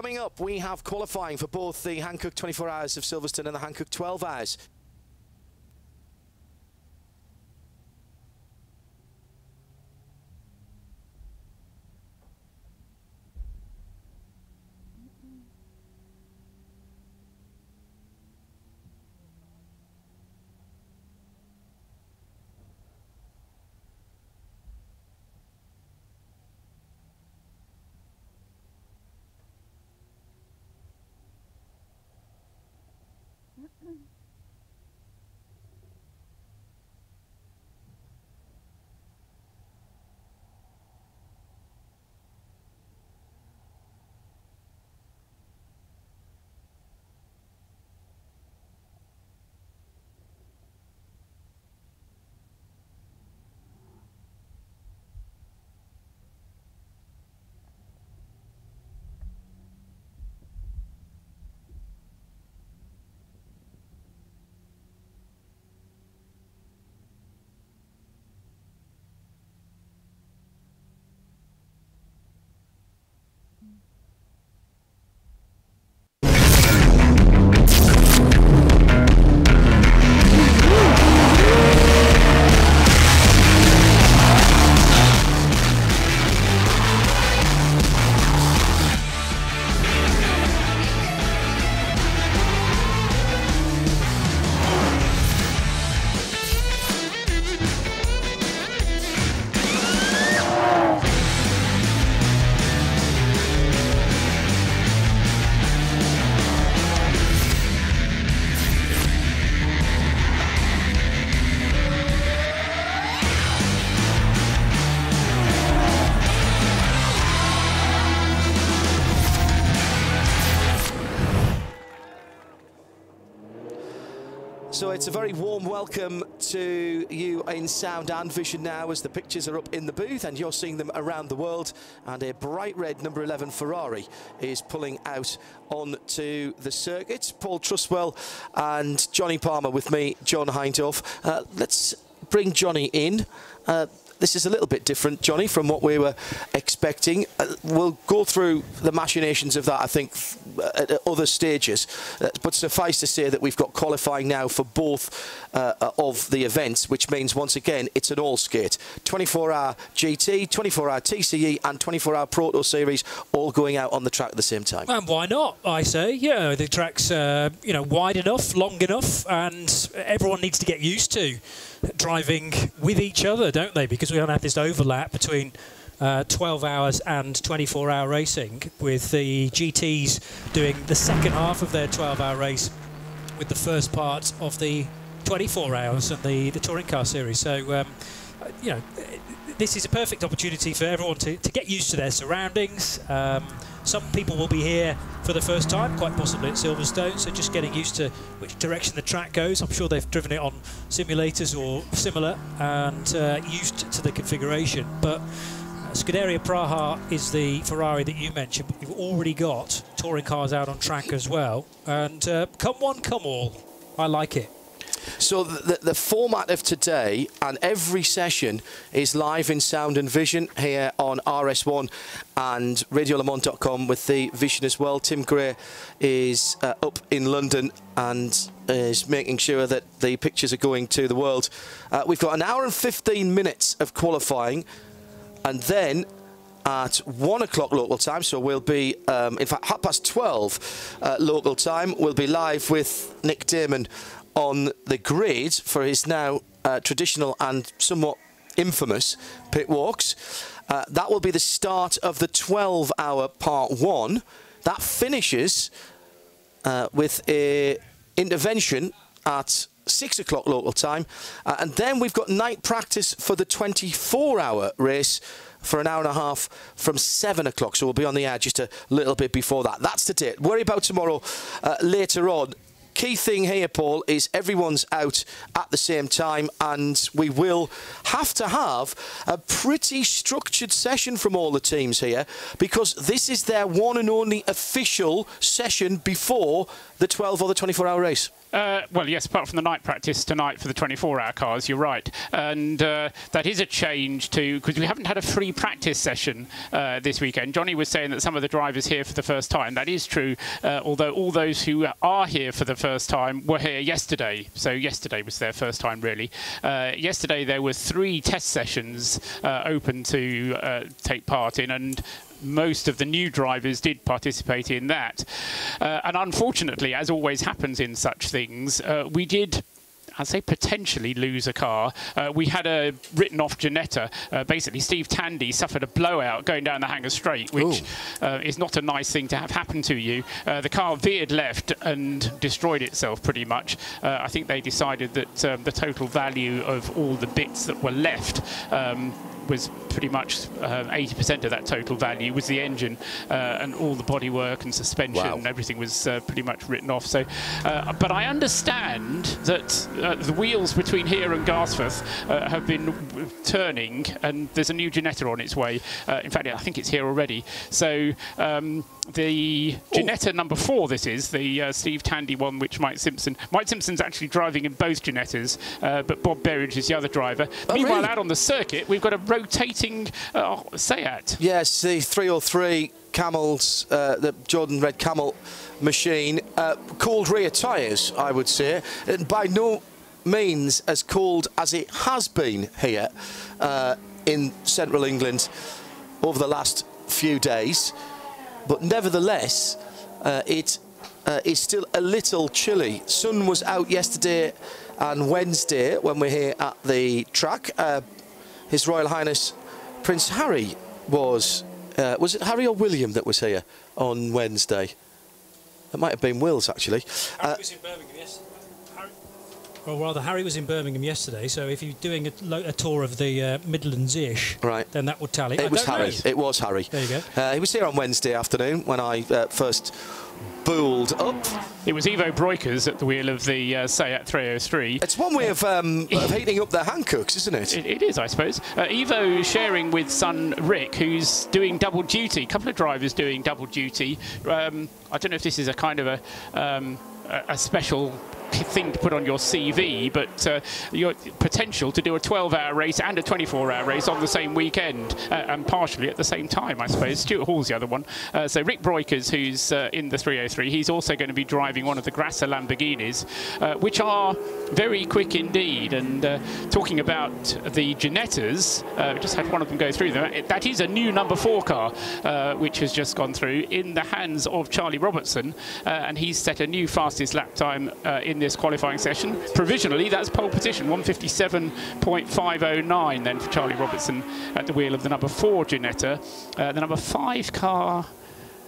Coming up, we have qualifying for both the Hankook 24 Hours of Silverstone and the Hankook 12 Hours. So it's a very warm welcome to you in sound and vision now as the pictures are up in the booth and you're seeing them around the world, and a bright red number 11 Ferrari is pulling out onto the circuit. Paul Trustwell and Johnny Palmer with me, John Hindorf. Let's bring Johnny in. This is a little bit different, Johnny, from what we were expecting. We'll go through the machinations of that, I think, at other stages. But suffice to say that we've got qualifying now for both of the events, which means, once again, it's an all-skate. 24-hour GT, 24-hour TCE and 24-hour Proto Series all going out on the track at the same time. And why not, I say. Yeah, the track's wide enough, long enough, and everyone needs to get used to driving with each other, don't they? Because we don't have this overlap between 12 hours and 24-hour racing, with the GTs doing the second half of their 12-hour race with the first part of the 24 hours and the touring car series. So, this is a perfect opportunity for everyone to get used to their surroundings. Some people will be here for the first time, quite possibly at Silverstone, so just getting used to which direction the track goes. I'm sure they've driven it on simulators or similar and used to the configuration. But Scuderia Praha is the Ferrari that you mentioned, but you've already got touring cars out on track as well. And come one, come all. I like it. So the format of today and every session is live in sound and vision here on RS1 and RadioLeMans.com with the vision as well. Tim Gray is up in London and is making sure that the pictures are going to the world. We've got an hour and 15 minutes of qualifying, and then at 1 o'clock local time, so we'll be, in fact, 12:30 local time, we'll be live with Nick Damon on the grid for his now traditional and somewhat infamous pit walks. That will be the start of the 12-hour part 1. That finishes with a intervention at 6 o'clock local time, and then we've got night practice for the 24-hour race for an hour and a half from 7 o'clock, so we'll be on the air just a little bit before that. That's the date. Worry about tomorrow later on. Key thing here, Paul, is everyone's out at the same time, and we will have to have a pretty structured session from all the teams here, because this is their one and only official session before the 12 or the 24-hour race. Well, yes, apart from the night practice tonight for the 24-hour cars, you're right. And that is a change to, because we haven't had a free practice session this weekend. Johnny was saying that some of the drivers here for the first time. That is true, although all those who are here for the first time were here yesterday. So yesterday was their first time, really. Yesterday there were 3 test sessions open to take part in, and most of the new drivers did participate in that. And unfortunately, as always happens in such things, we did, I'd say, potentially lose a car. We had a written off Ginetta. Basically, Steve Tandy suffered a blowout going down the Hanger Straight, which is not a nice thing to have happen to you. The car veered left and destroyed itself pretty much. I think they decided that the total value of all the bits that were left was pretty much 80% of that total value was the engine, and all the bodywork and suspension and everything was pretty much written off. So, but I understand that the wheels between here and Garsforth have been turning, and there's a new Ginetta on its way. In fact, I think it's here already. So the Ginetta number 4, this is the Steve Tandy one, which Mike Simpson's actually driving in both Ginettas, but Bob Berridge is the other driver. Meanwhile, really? Out on the circuit, we've got a rotating Seat. Yes, the 303 Camels, the Jordan Red Camel machine, cooled rear tyres, I would say, and by no means as cold as it has been here in central England over the last few days. But nevertheless, it is still a little chilly. Sun was out yesterday and Wednesday when we're here at the track. His Royal Highness Prince Harry was it Harry or William that was here on Wednesday? It might have been Wills, actually. Harry was in Birmingham yesterday. Well, rather, Harry was in Birmingham yesterday, so if you're doing a tour of the Midlands-ish, right, then that would tally. It was Harry. It was Harry. There you go. He was here on Wednesday afternoon when I first bulled up. It was Ivo Breukers at the wheel of the Seat 303. It's one way of heating up their Hankooks, isn't it? It is, I suppose. Ivo sharing with son Rick, who's doing double duty. A couple of drivers doing double duty. I don't know if this is a kind of a special thing to put on your CV, but your potential to do a 12-hour race and a 24-hour race on the same weekend, and partially at the same time, I suppose. Stuart Hall's the other one. So Rick Breukers, who's in the 303, he's also going to be driving one of the Grasser Lamborghinis, which are very quick indeed. And talking about the Ginettas, we just had one of them go through them. That is a new number 4 car, which has just gone through in the hands of Charlie Robertson, and he's set a new fastest lap time in this qualifying session. Provisionally, that's pole position, 1:57.509 then for Charlie Robertson at the wheel of the number 4 Ginetta. The number 5 car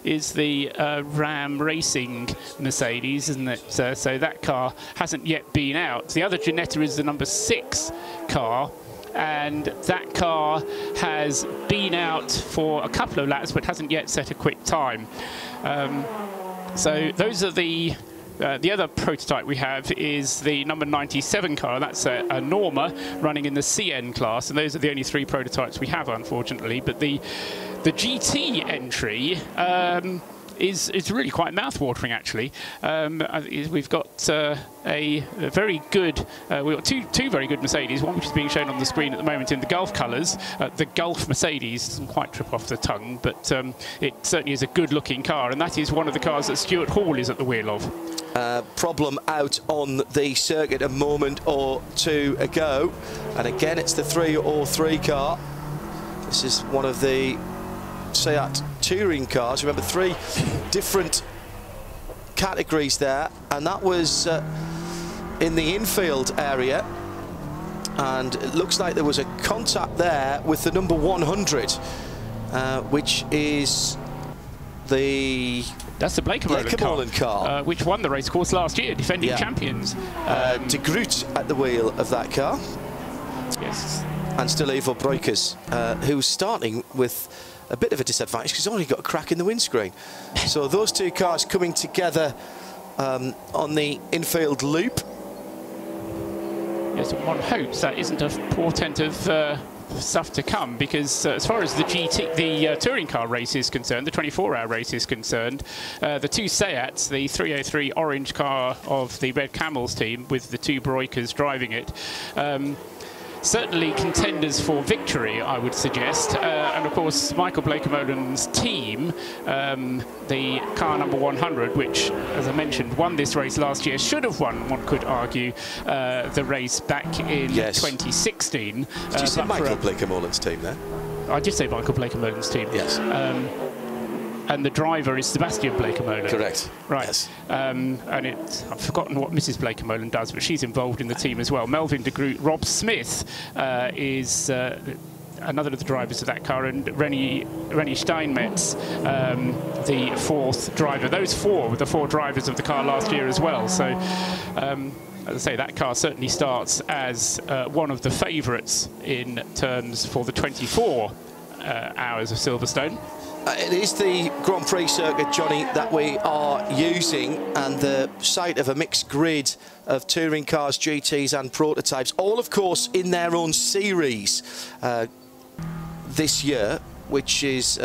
is the Ram Racing Mercedes, isn't it? So that car hasn't yet been out. The other Ginetta is the number 6 car, and that car has been out for a couple of laps but hasn't yet set a quick time. So those are the other prototype we have is the number 97 car. That's a Norma running in the CN class, and those are the only 3 prototypes we have, unfortunately. But the GT entry is really quite mouth-watering, actually. We've got a very good, we've got two very good Mercedes, one which is being shown on the screen at the moment in the Gulf colours. The Gulf Mercedes doesn't quite trip off the tongue, but it certainly is a good-looking car, and that is one of the cars that Stuart Hall is at the wheel of. Problem out on the circuit a moment or 2 ago, and again it's the 303 car. This is one of the Seat touring cars. Remember, 3 different categories there, and that was in the infield area, and it looks like there was a contact there with the number 100, which is that's the Blake Molen car, which won the race course last year, defending champions. De Groot at the wheel of that car. Yes. And still Ivo Breukers, who's starting with a bit of a disadvantage because he's only got a crack in the windscreen. So those 2 cars coming together on the infield loop. Yes, one hopes that isn't a portent of stuff to come, because as far as the touring car race is concerned, the 24-hour race is concerned, the two Seats, the 303 orange car of the Red Camels team with the two Broikers driving it, certainly contenders for victory, I would suggest. And of course, Michael Blake-Molen's team, the car number 100, which, as I mentioned, won this race last year, should have won, one could argue, the race back in 2016. Did you say Michael Blake-Molen's team there? I did say Michael Blake-Molen's team. Yes. And the driver is Sebastian Blake-Molen. Correct. Right. Yes. And I've forgotten what Mrs. Blake-Molen does, but she's involved in the team as well. Melvin de Groot, Rob Smith is another of the drivers of that car, and Rennie Steinmetz, the fourth driver. Those four were the four drivers of the car last year as well. So, as I say, that car certainly starts as one of the favourites in terms for the 24 hours of Silverstone. It is the Grand Prix circuit, Johnny, that we are using, and the site of a mixed grid of touring cars, GTs and prototypes, all of course in their own series this year, which is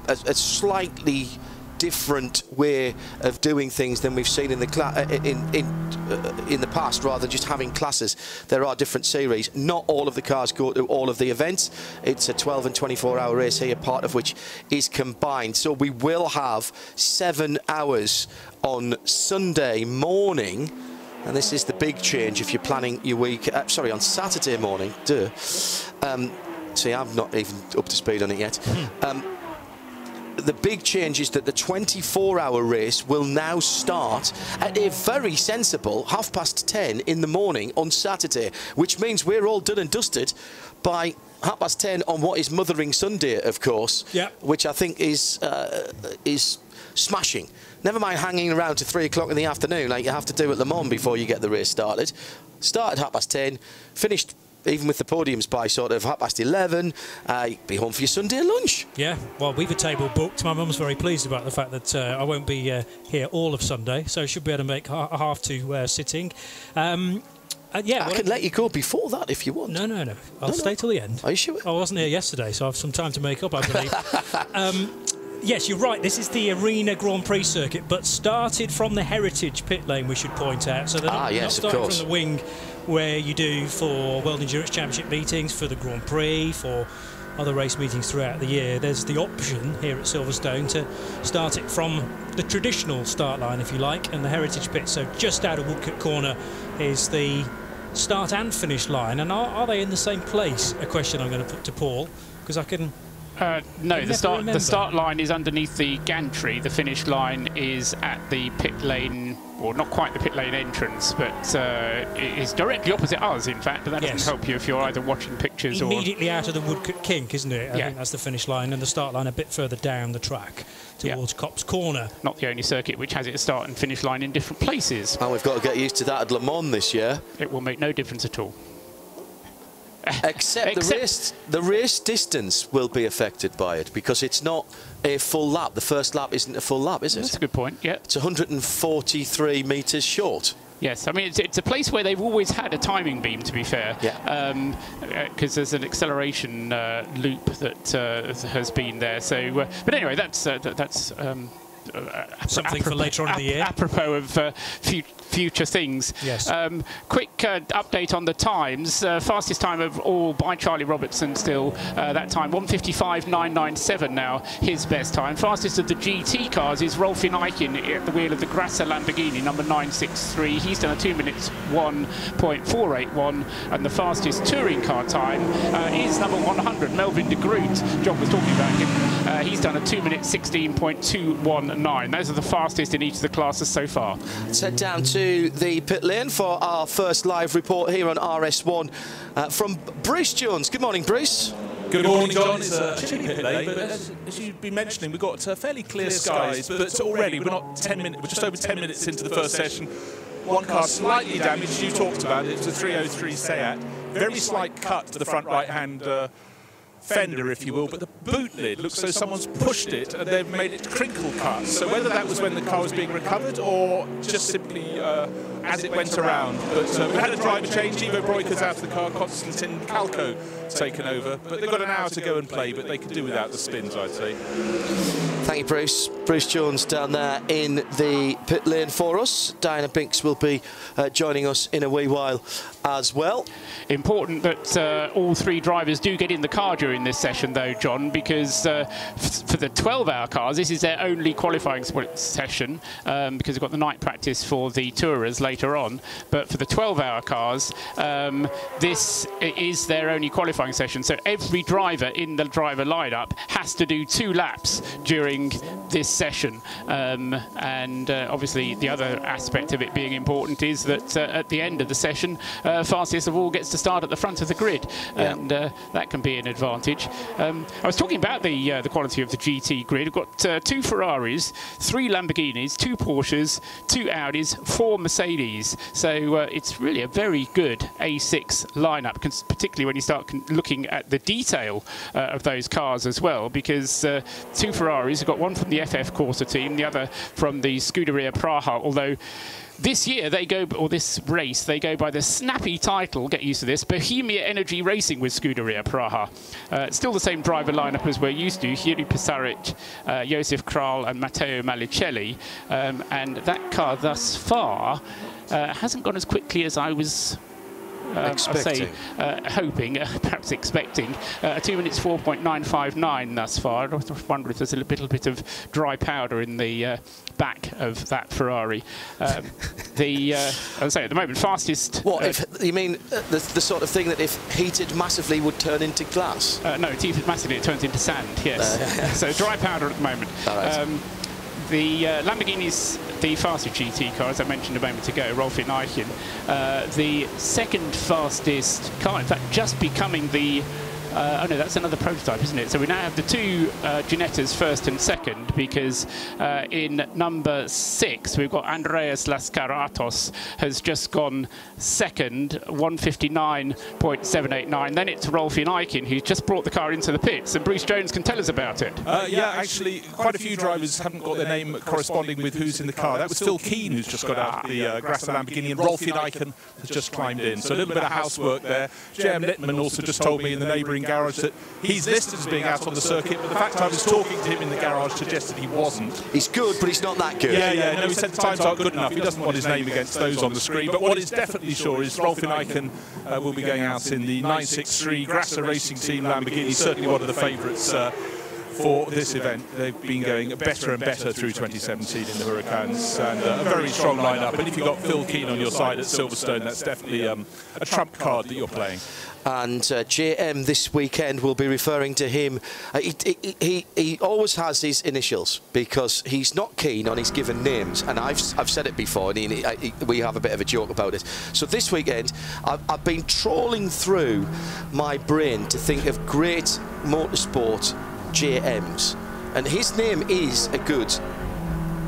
a slightly different way of doing things than we've seen in the past. Rather than just having classes, there are different series. Not all of the cars go to all of the events. It's a 12 and 24-hour race here, part of which is combined. So we will have 7 hours on Sunday morning, and this is the big change if you're planning your week. Sorry, on Saturday morning. See, I'm not even up to speed on it yet. The big change is that the 24-hour race will now start at a very sensible 10:30 in the morning on Saturday, which means we're all done and dusted by 10:30 on what is Mothering Sunday, of course, which I think is smashing. Never mind hanging around to 3 o'clock in the afternoon like you have to do at Le Mans before you get the race started. Start at 10:30, finished even with the podiums by sort of 11:30, be home for your Sunday lunch. Yeah, well, we've a table booked. My mum's very pleased about the fact that I won't be here all of Sunday, so she'll be able to make a half to sitting. Yeah, I can let you go before that if you want. No. I'll stay till the end. Are you sure? I wasn't here yesterday, so I have some time to make up, I believe. Yes, you're right. This is the Arena Grand Prix circuit, but started from the Heritage pit lane, we should point out. So they're not starting from the wing where you do for World Endurance Championship meetings, for the Grand Prix, for other race meetings throughout the year. There's the option here at Silverstone to start it from the traditional start line, if you like, and the Heritage pit. So just out of Woodcote Corner is the start and finish line. And are they in the same place? A question I'm going to put to Paul, because I can... no, the start line is underneath the gantry. The finish line is at the pit lane, or not quite the pit lane entrance, but it is directly opposite us, in fact. But that doesn't help you if you're either watching pictures or... Immediately out of the Woodcote Kink, isn't it? I think that's the finish line, and the start line a bit further down the track towards Copse Corner. Not the only circuit which has its start and finish line in different places. And we've got to get used to that at Le Mans this year. It will make no difference at all. Except the race distance will be affected by it, because it's not a full lap. The first lap isn't a full lap, is it? That's a good point, yeah. It's 143 metres short. Yes, I mean, it's a place where they've always had a timing beam, to be fair. Yeah. Because there's an acceleration loop that has been there. So, but anyway, that's something for later on in the year. Apropos of future things. Yes. Quick update on the times. Fastest time of all by Charlie Robertson still. That time 1:55.997 now, his best time. Fastest of the GT cars is Rolfin Eichen at the wheel of the Grasser Lamborghini, number 963. He's done a 2 minutes 1.481, and the fastest touring car time is number 100, Melvin de Groot. John was talking about him. He's done a 2 minutes 16.219. Those are the fastest in each of the classes so far. Let's head down to the pit lane for our first live report here on RS1 from Bruce Jones. Good morning, Bruce. Good morning, John. It's a chilly pit lane, but as you've been mentioning, we've got fairly clear skies, but already we're not 10 minutes. We're just over 10 minutes into the first session. One car slightly damaged. You talked about it. It's a 303 Seat. Very slight cut to the front right-hand fender, if you will, but the boot lid looks as though someone's pushed it and they've made it crinkle cut. So whether that was when the car was being recovered or just simply as it went around. But we had a driver change. Ivo Broikers out of the car, Konstantin Kalko taken over. But they've got an hour to go and play, but they could do without the spins, I'd say. Thank you, Bruce. Bruce Jones down there in the pit lane for us. Diana Binks will be joining us in a wee while as well. Important that all three drivers do get in the car during this session, though, John, because for the 12-hour cars, this is their only qualifying session, because they've got the night practice for the tourers later on. But for the 12-hour cars, this is their only qualifying session. So every driver in the driver lineup has to do 2 laps during this session. And obviously, the other aspect of it being important is that at the end of the session, fastest of all gets to start at the front of the grid, and that can be an advantage. I was talking about the quality of the GT grid. We've got 2 Ferraris, 3 Lamborghinis, 2 Porsches, 2 Audis, 4 Mercedes. So it's really a very good A6 lineup, particularly when you start looking at the detail of those cars as well, because 2 Ferraris, have got one from the FF Corsa team, the other from the Scuderia Praha, although this year they go, or this race, they go by the snappy title, get used to this, Bohemia Energy Racing with Scuderia Praha. Still the same driver lineup as we're used to, Jiri Pisaric, Josef Kral and Matteo Malicelli. And that car thus far hasn't gone as quickly as I was hoping, perhaps expecting. 2 minutes 4.959 thus far. I wonder if there's a little bit of dry powder in the back of that Ferrari. As I say, at the moment, fastest... What, if you mean the sort of thing that if heated massively would turn into glass? No, if heated massively it turns into sand, yes. So dry powder at the moment. Right. The Lamborghini's the fastest GT car, as I mentioned a moment ago, Rolfin Eichen. The second fastest car, in fact, just becoming the... oh no, that's another prototype, isn't it? So we now have the 2 Ginettas first and second, because in number 6 we've got Andreas Lascaratos has just gone second, 159.789. Then it's Rolfin Eichen, who's just brought the car into the pits, and Bruce Jones can tell us about it. Yeah, actually, quite a few drivers haven't got their name corresponding with who's in the car. That was Phil Keane, who's just got out of the Grasser Lamborghini, and Rolfin Eichen has just climbed in. So a little bit of housework there. J.M. Littman also just told me in the neighbouring garage that he's listed as being out on the circuit, but the fact I was talking to him in the garage suggested he wasn't. He's good, but he's not that good. Yeah, no, he said the times aren't good enough. He doesn't want his name against those on the screen, but what is definitely sure is Rolfin Eichen will be going out in the 963 Grasser Racing Team Lamborghini, certainly one of the favourites for this event. They've been going better and better through 2017 in the Hurricanes, and a very strong lineup. And if you've got Phil Keane on your side at Silverstone, that's definitely a trump card that you're playing. And JM this weekend will be referring to him. He always has his initials because he's not keen on his given names, and I've said it before, and we have a bit of a joke about it. So this weekend I've been trawling through my brain to think of great motorsport JMs, and his name is a good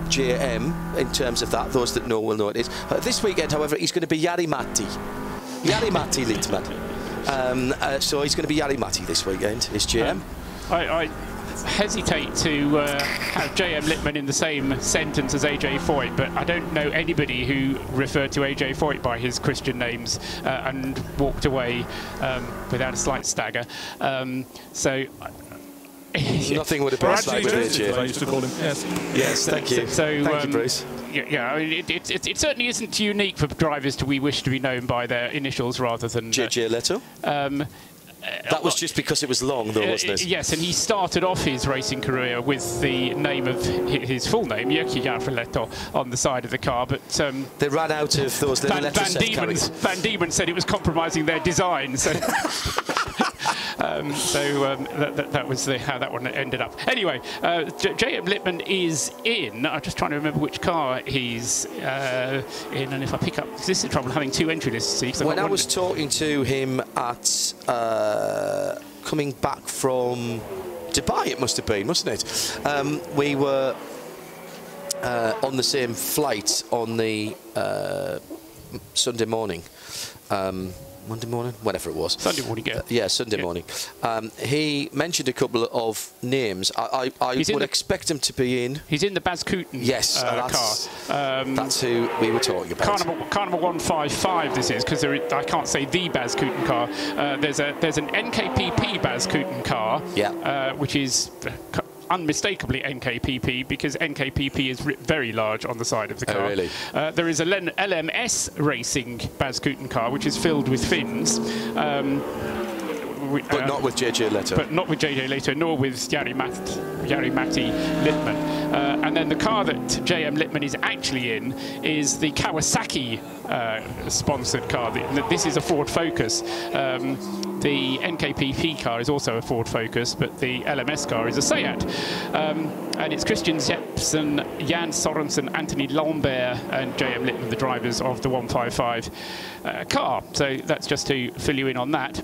JM in terms of that. Those that know will know it is. This weekend, however, he's going to be Jari-Matti Littman. So he's going to be Jari-Matti this weekend, is JM. I hesitate to have JM Littman in the same sentence as AJ Foyt, but I don't know anybody who referred to AJ Foyt by his Christian names and walked away without a slight stagger. Nothing would have been like with AJ. I used to call him. Yes, thank you. Thank you, Bruce. Yeah, I mean, it certainly isn't unique for drivers we wish to be known by their initials rather than... JJ Leto? That was just because it was long, though, wasn't it? Yes, and he started off his racing career with the name of his full name, Jyrki Leto, on the side of the car, but... they ran out of those little letters. Van Diemen said it was compromising their design, so... that was how that one ended up. Anyway, J.M. Littman is in. I'm just trying to remember which car he's in, and if I pick up... This is the trouble having 2 entry lists. See, when I was talking to him at... coming back from Dubai, it must have been, wasn't it? We were on the same flight on the Sunday morning. Monday morning, whenever it was. Sunday morning, yeah. Yeah, Sunday morning. He mentioned a couple of names. I would expect him to be in. He's in the Baz Kooten car. That's who we were talking about. Carnival 155 this is, because I can't say the Baz Kooten car. There's an NKPP Baz Kooten car, which is unmistakably NKPP, because NKPP is very large on the side of the car. Oh, really? There is a LMS Racing Baz Kooten car, which is filled with fins. But not with JJ Leto. But not with JJ Leto, nor with Jari Matti Littman. And then the car that JM Littman is actually in is the Kawasaki sponsored car. This is a Ford Focus. The NKPP car is also a Ford Focus, but the LMS car is a Seat. And it's Christian Jepsen, Jan Sorensen, Anthony Lambert, and JM Littman, the drivers of the 155 car. So that's just to fill you in on that.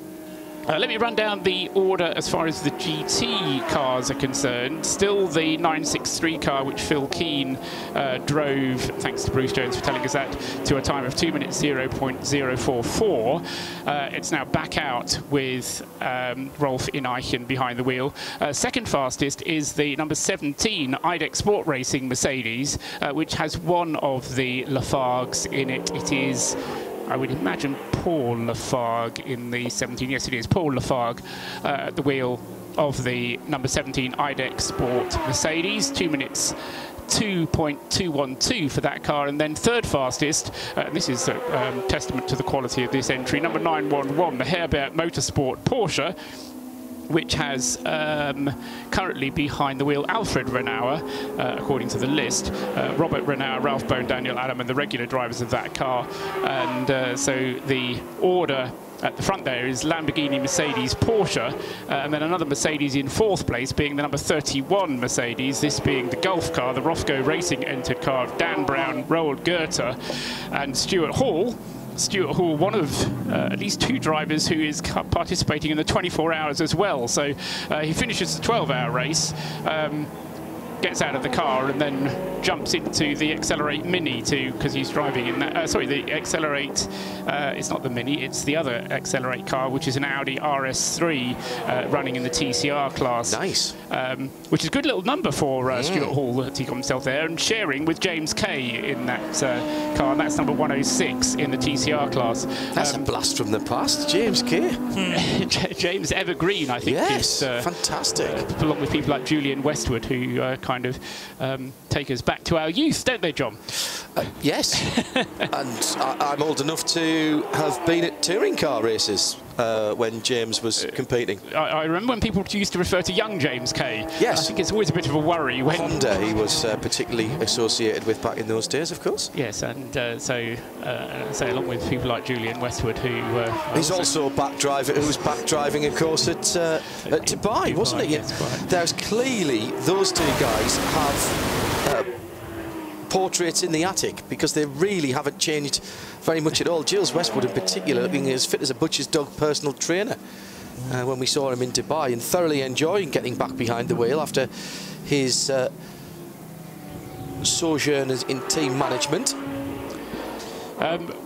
Let me run down the order as far as the GT cars are concerned. Still the 963 car, which Phil Keane drove, thanks to Bruce Jones for telling us that, to a time of 2 minutes 0.044. It's now back out with Rolf Ineichen behind the wheel. Second fastest is the number 17 IDEC Sport Racing Mercedes, which has one of the Lafargues in it. It is, I would imagine, Paul Lafargue in the 17. Yes, it is Paul Lafargue at the wheel of the number 17 IDEC Sport Mercedes. 2 minutes 2.212 for that car. And then third fastest, this is a testament to the quality of this entry, number 911, the Herbert Motorsport Porsche, which has currently behind the wheel Alfred Renauer, according to the list. Robert Renauer, Ralph Bone, Daniel Adam, and the regular drivers of that car. And so the order at the front there is Lamborghini, Mercedes, Porsche, and then another Mercedes in fourth place, being the number 31 Mercedes, this being the Golf car, the Rofco Racing entered car of Dan Brown, Roald Goethe, and Stuart Hall. Stuart Hall, one of at least two drivers who is participating in the 24 hours as well. So he finishes the 12-hour race, gets out of the car, and then jumps into the Accelerate Mini because he's driving in that. Sorry, the Accelerate. It's not the Mini; it's the other Accelerate car, which is an Audi RS3 running in the TCR class. Nice. Which is a good little number for Stuart Hall that he got himself there, and sharing with James Kay in that car, and that's number 106 in the TCR class. That's a blast from the past, James Kay. James Evergreen, I think. Yes, is, fantastic. Along with people like Julian Westwood, who kind of take us back to our youth, don't they, John? Yes. And I'm old enough to have been at touring car races when James was competing. I remember when people used to refer to young James Kay. Yes. I think it's always a bit of a worry when Honda he was particularly associated with back in those days, of course. Yes, and so along with people like Julian Westwood, who he's also back driving. Who was back driving, of course, at Dubai, wasn't he? Yes, there's clearly those two guys have portraits in the attic, because they really haven't changed very much at all. Giles Westwood in particular looking as fit as a butcher's dog personal trainer when we saw him in Dubai, and thoroughly enjoying getting back behind the wheel after his sojourn in team management.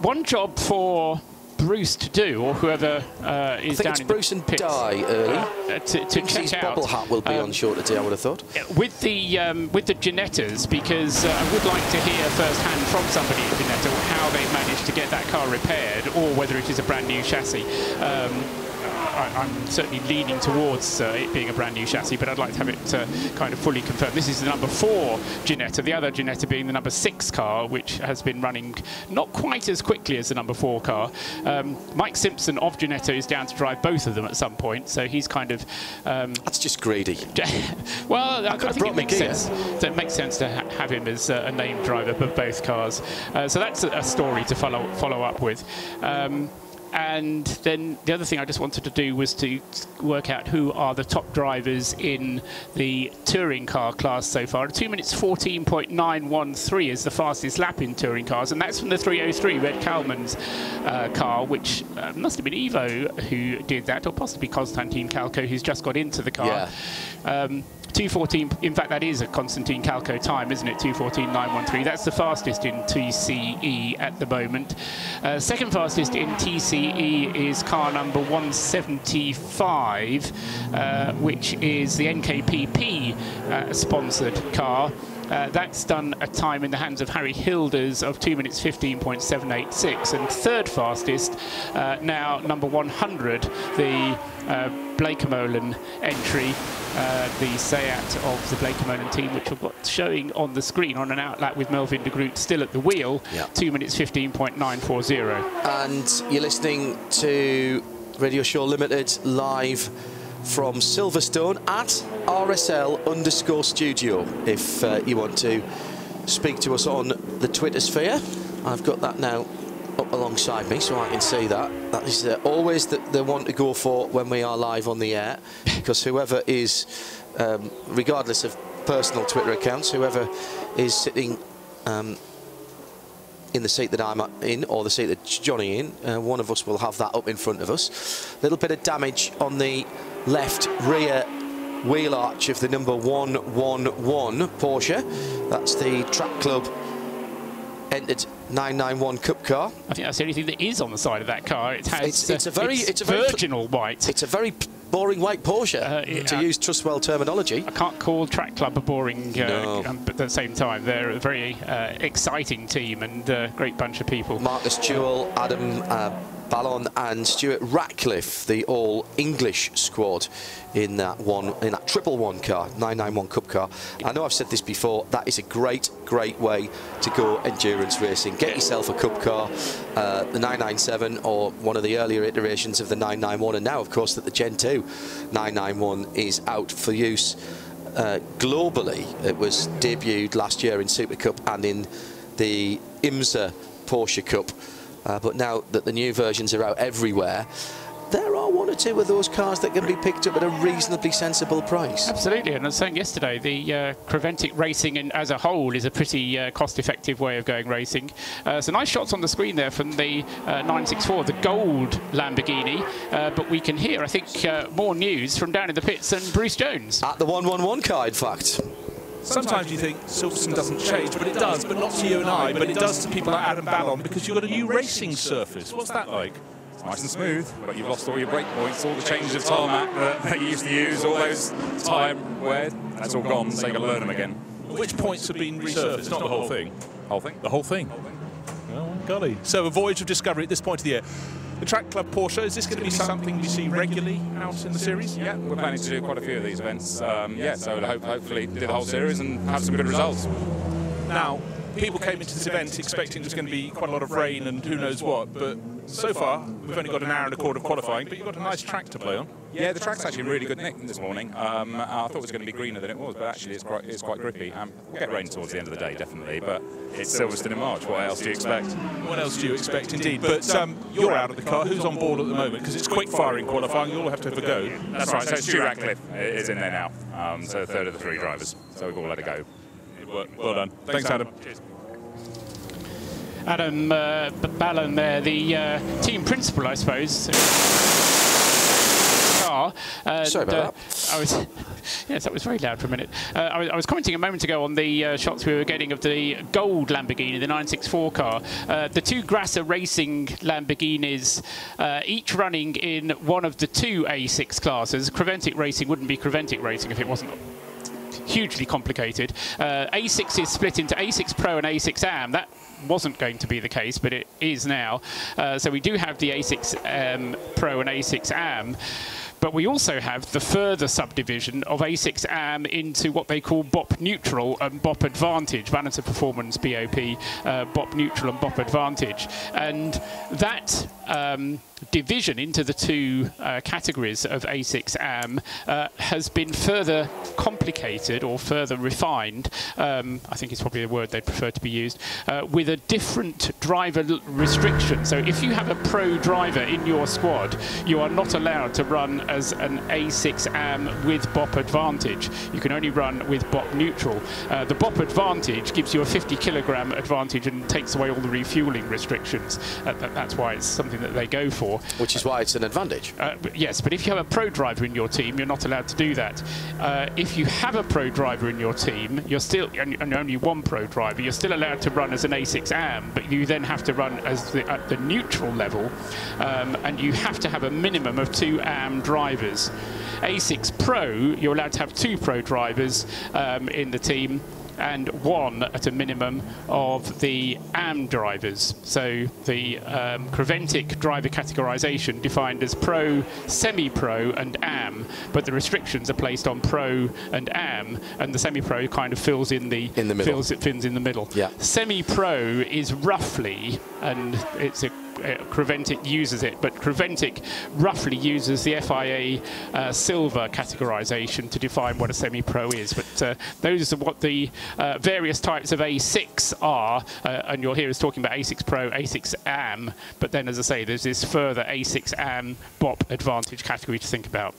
One job for Bruce to do, or whoever is down in Bruce the and pits, Di early. to check out. Bobble hat will be on short today, I would have thought. With the Ginettas, because I would like to hear firsthand from somebody at Ginetta how they managed to get that car repaired, or whether it is a brand new chassis. I'm certainly leaning towards it being a brand new chassis, but I'd like to have it kind of fully confirmed. This is the number 4 Ginetta, the other Ginetta being the number 6 car, which has been running not quite as quickly as the number 4 car. Mike Simpson of Ginetta is down to drive both of them at some point, so he's kind of... That's just greedy. Well, I think it makes sense. So it makes sense to have him as a named driver for both cars. So that's a story to follow up with. And then the other thing I just wanted to do was to work out who are the top drivers in the touring car class so far. 2 minutes 14.913 is the fastest lap in touring cars, and that's from the 303 Red Kalman's car, which must have been Ivo who did that, or possibly Konstantin Kalko, who's just got into the car. Yeah. 2:14, in fact, that is a Konstantin Kalko time, isn't it? 2:14.913. That's the fastest in TCE at the moment. Second fastest in TCE PE is car number 175, which is the NKPP sponsored car. That's done a time in the hands of Harry Hilders of 2 minutes 15.786, and third fastest now number 100, the Blakemolen entry, the Seat of the Blakemolen team, which we've got showing on the screen on an outlap with Melvin de Groot still at the wheel, 2 minutes 15.940. And you're listening to Radio Show Limited live from Silverstone at RSL_studio. If you want to speak to us on the Twitter sphere, I've got that now up alongside me so I can see that. That is always the one to go for when we are live on the air, because whoever is, regardless of personal Twitter accounts, whoever is sitting in the seat that I'm in, or the seat that Johnny in, one of us will have that up in front of us. A little bit of damage on the left rear wheel arch of the number 111 Porsche. That's the Track Club entered 991 Cup car. I think that's the only thing that is on the side of that car. It has it's a very virginal white. It's a very boring white Porsche, to use Trustwell terminology. I can't call Track Club a boring, no. But at the same time, they're a very exciting team and a great bunch of people. Marcus Jewell, Adam Ballon and Stuart Ratcliffe, the all-English squad in that 111 car, 991 Cup car. I know I've said this before, that is a great way to go endurance racing. Get yourself a Cup car, the 997 or one of the earlier iterations of the 991, and now of course that the Gen 2 991 is out for use globally. It was debuted last year in Super Cup and in the IMSA Porsche Cup. But now that the new versions are out everywhere, there are one or two of those cars that can be picked up at a reasonably sensible price. Absolutely, and I was saying yesterday, the Creventic racing as a whole is a pretty cost-effective way of going racing. So nice shots on the screen there from the 964, the gold Lamborghini, but we can hear, I think, more news from down in the pits than Bruce Jones. At the 111 car, in fact. Sometimes you think Silverstone doesn't change, but it does, but not to you and I, but it does to people like Adam Ballon, because you've got a new racing surface. What's that like? It's nice and smooth, but you've lost all your brake points, all the changes of tarmac that you used to use, all those time wear, that's all gone, so you've got to learn them again. Which points have been resurfaced? Not the whole thing. Whole thing? The whole thing. Oh, golly. So a voyage of discovery at this point of the year. The Track Club Porsche, is this going to be something we see regularly out in the series? Yeah, we're planning to do quite a few of these events. So hopefully do the whole series and have some good results. Now, people came into this event expecting there's going to be quite a lot of rain and who knows what, but so far we've only got an hour and a quarter of qualifying, but you've got a nice track to play on. Yeah, the track's actually really good nick this morning. I thought it was going to be greener than it was, but actually it's quite grippy. We'll get rain towards the end of the day, definitely, but it's Silverstone in March. What else do you expect? What else do you expect, indeed? But you're out of the car. Who's on board at the moment? Because it's quick firing qualifying. You'll have to have a go. That's right. So Stuart Ratcliffe is in there now. So a third of the three drivers. So we've all let it go. Well done. Thanks, Adam. Cheers. Adam Ballon there, the team principal, I suppose. Sorry about that. Yes, that was very loud for a minute. I was commenting a moment ago on the shots we were getting of the gold Lamborghini, the 964 car. The two Grasser Racing Lamborghinis, each running in one of the two A6 classes. Creventic Racing wouldn't be Creventic Racing if it wasn't hugely complicated. A6 is split into A6 Pro and A6 Am. That wasn't going to be the case, but it is now. So we do have the A6 Pro and A6 Am. But we also have the further subdivision of A6 Am into what they call BOP Neutral and BOP Advantage, Balance of Performance, BOP, BOP Neutral and BOP Advantage. And that division into the two categories of A6 Am has been further complicated or further refined, I think it's probably the word they'd prefer to be used, with a different driver restriction. So if you have a pro driver in your squad, you are not allowed to run as an A6 Am with BOP Advantage. You can only run with BOP Neutral. The BOP Advantage gives you a 50 kilogram advantage and takes away all the refueling restrictions. That's why it's something that they go for. for. Which is why it's an advantage. Yes, but if you have a pro driver in your team, you're not allowed to do that. If you have a pro driver in your team, you're still, and only one pro driver, you're still allowed to run as an A6 AM, but you then have to run as at the neutral level, and you have to have a minimum of 2 AM drivers. A6 Pro, you're allowed to have 2 pro drivers in the team, and 1 at a minimum of the AM drivers. So the Creventic driver categorization defined as pro, semi-pro and AM, but the restrictions are placed on pro and AM, and the semi-pro kind of fills in the middle. Fills in the middle. Yeah. Semi-pro is roughly, and it's a Creventic uses it, but Creventic roughly uses the FIA silver categorization to define what a semi-pro is. But those are what the various types of A6 are, and you'll hear us talking about A6 Pro, A6 AM, but then, as I say, there's this further A6 AM BOP advantage category to think about.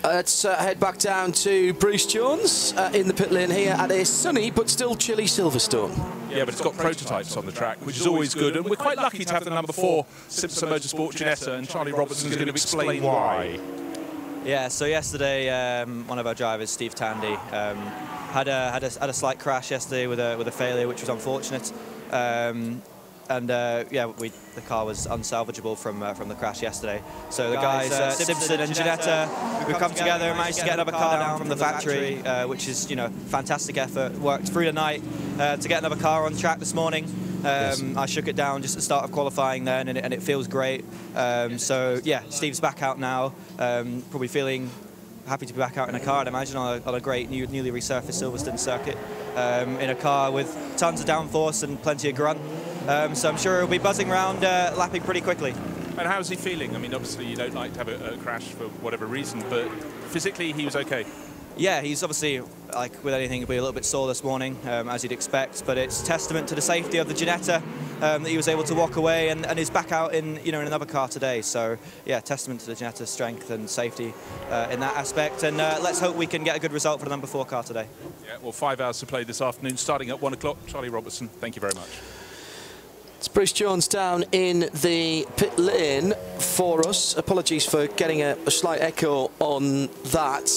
Let's head back down to Bruce Jones in the pit lane here at a sunny but still chilly Silverstone. Yeah, but it's got prototypes on the track, which is always good, and we're quite lucky to have the number 4 Simpson Motorsport Ginetta, and Charlie Robertson's going to explain why. Yeah, so yesterday one of our drivers, Steve Tandy, had a slight crash yesterday with a failure, which was unfortunate. Yeah, the car was unsalvageable from the crash yesterday. So the guys, Simpson and Ginetta, we've come together and managed to get another car down from the factory, which is, fantastic effort. Worked through the night to get another car on track this morning. I shook it down just at the start of qualifying then, and it feels great. So yeah, Steve's back out now, probably feeling happy to be back out in a car, I'd imagine, on a great newly resurfaced Silverstone circuit, in a car with tons of downforce and plenty of grunt. So I'm sure he'll be buzzing around, lapping pretty quickly. And how's he feeling? I mean, obviously you don't like to have a crash for whatever reason, but physically he was okay. Yeah, he's obviously, like with anything, he'll be a little bit sore this morning, as you'd expect, but it's testament to the safety of the Ginetta that he was able to walk away and is back out in another car today. So yeah, testament to the Ginetta's strength and safety in that aspect, and let's hope we can get a good result for the number 4 car today. Yeah, well, 5 hours to play this afternoon, starting at 1 o'clock. Charlie Robertson, thank you very much. It's Bruce Jones down in the pit lane for us. Apologies for getting a slight echo on that.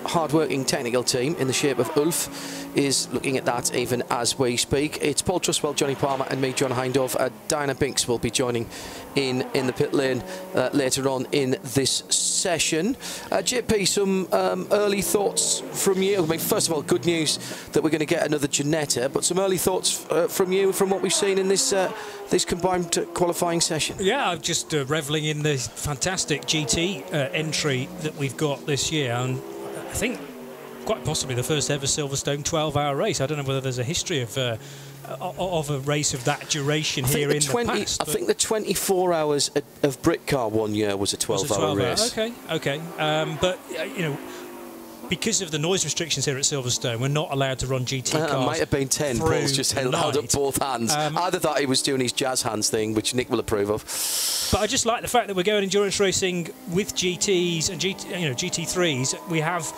Hard-working technical team in the shape of Ulf is looking at that even as we speak. It's Paul Trustwell, Johnny Palmer and me, John Hindhaugh. Diana Binks will be joining in the pit lane later on in this session. JP, some early thoughts from you? I mean, first of all, good news that we're going to get another Ginetta, but some early thoughts from you from what we've seen in this this combined qualifying session. Yeah, I'm just revelling in the fantastic GT entry that we've got this year, and I think quite possibly the first ever Silverstone 12-hour race. I don't know whether there's a history of a race of that duration here in the past. I think the 24 hours of Britcar one year was a 12-hour race. Okay. But because of the noise restrictions here at Silverstone, we're not allowed to run GT cars. It might have been 10. Paul's just held up both hands. Either that, he was doing his jazz hands thing, which Nick will approve of. But I just like the fact that we're going endurance racing with GTs and GT3s. We have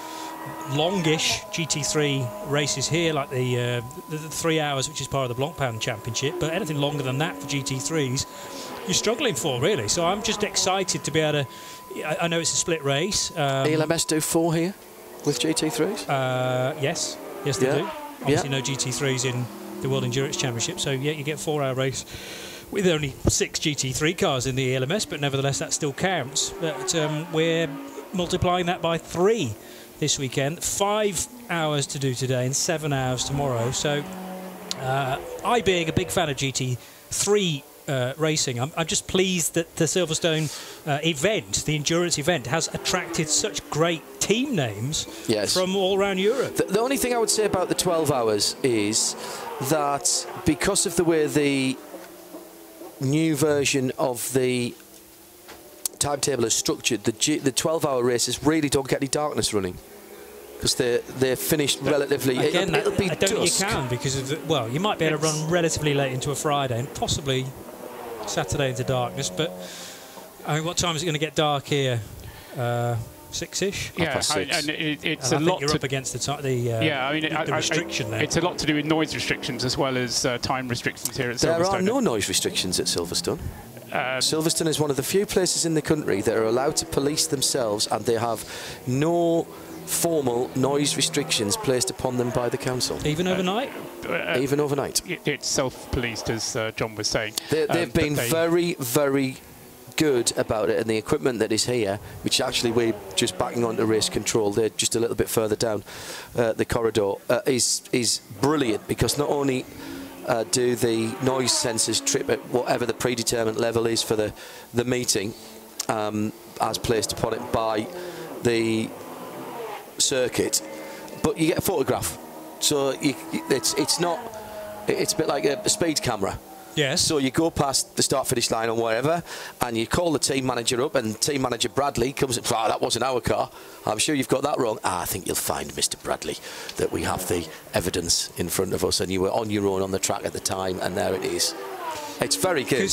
longish GT3 races here, like the 3 hours, which is part of the Blancpain Championship. But anything longer than that for GT3s, you're struggling for, really. So I'm just excited to be able to. I know it's a split race. ELMS do 4 here with GT3s? Yes, they do. Obviously, no GT3s in the World Endurance Championship. So yeah, you get 4-hour race with only 6 GT3 cars in the ELMS, but nevertheless that still counts. But we're multiplying that by 3 this weekend. 5 hours to do today and 7 hours tomorrow. So I, being a big fan of GT3 racing, I'm just pleased that the Silverstone event, the endurance event, has attracted such great team names from all around Europe. The only thing I would say about the 12 hours is that because of the way the new version of the timetable is structured, the 12-hour races really don't get any darkness running, because they're finished relatively. Again, it'll be I don't think dusk. you can, because of well, you might be able to run relatively late into a Friday and possibly Saturday into darkness. But I mean, what time is it going to get dark here? 6-ish. Yeah, and it's a lot. You're up against the restriction there. It's a lot to do with noise restrictions as well as time restrictions here at Silverstone. There are no noise restrictions at Silverstone. Silverstone is one of the few places in the country that are allowed to police themselves, and they have no formal noise restrictions placed upon them by the council. Even overnight? Even overnight. It's self-policed, as John was saying. They've been very, very good about it, and the equipment that is here, which actually we're just backing onto race control, they're just a little bit further down the corridor, is brilliant, because not only do the noise sensors trip at whatever the predetermined level is for the meeting, as placed upon it by the circuit, but you get a photograph, so it's a bit like a speed camera. Yes. So you go past the start-finish line or wherever, and you call the team manager up, and team manager Bradley comes and says, that wasn't our car. I'm sure you've got that wrong. I think you'll find, Mr. Bradley, that we have the evidence in front of us, and you were on your own on the track at the time, and there it is. It's very good.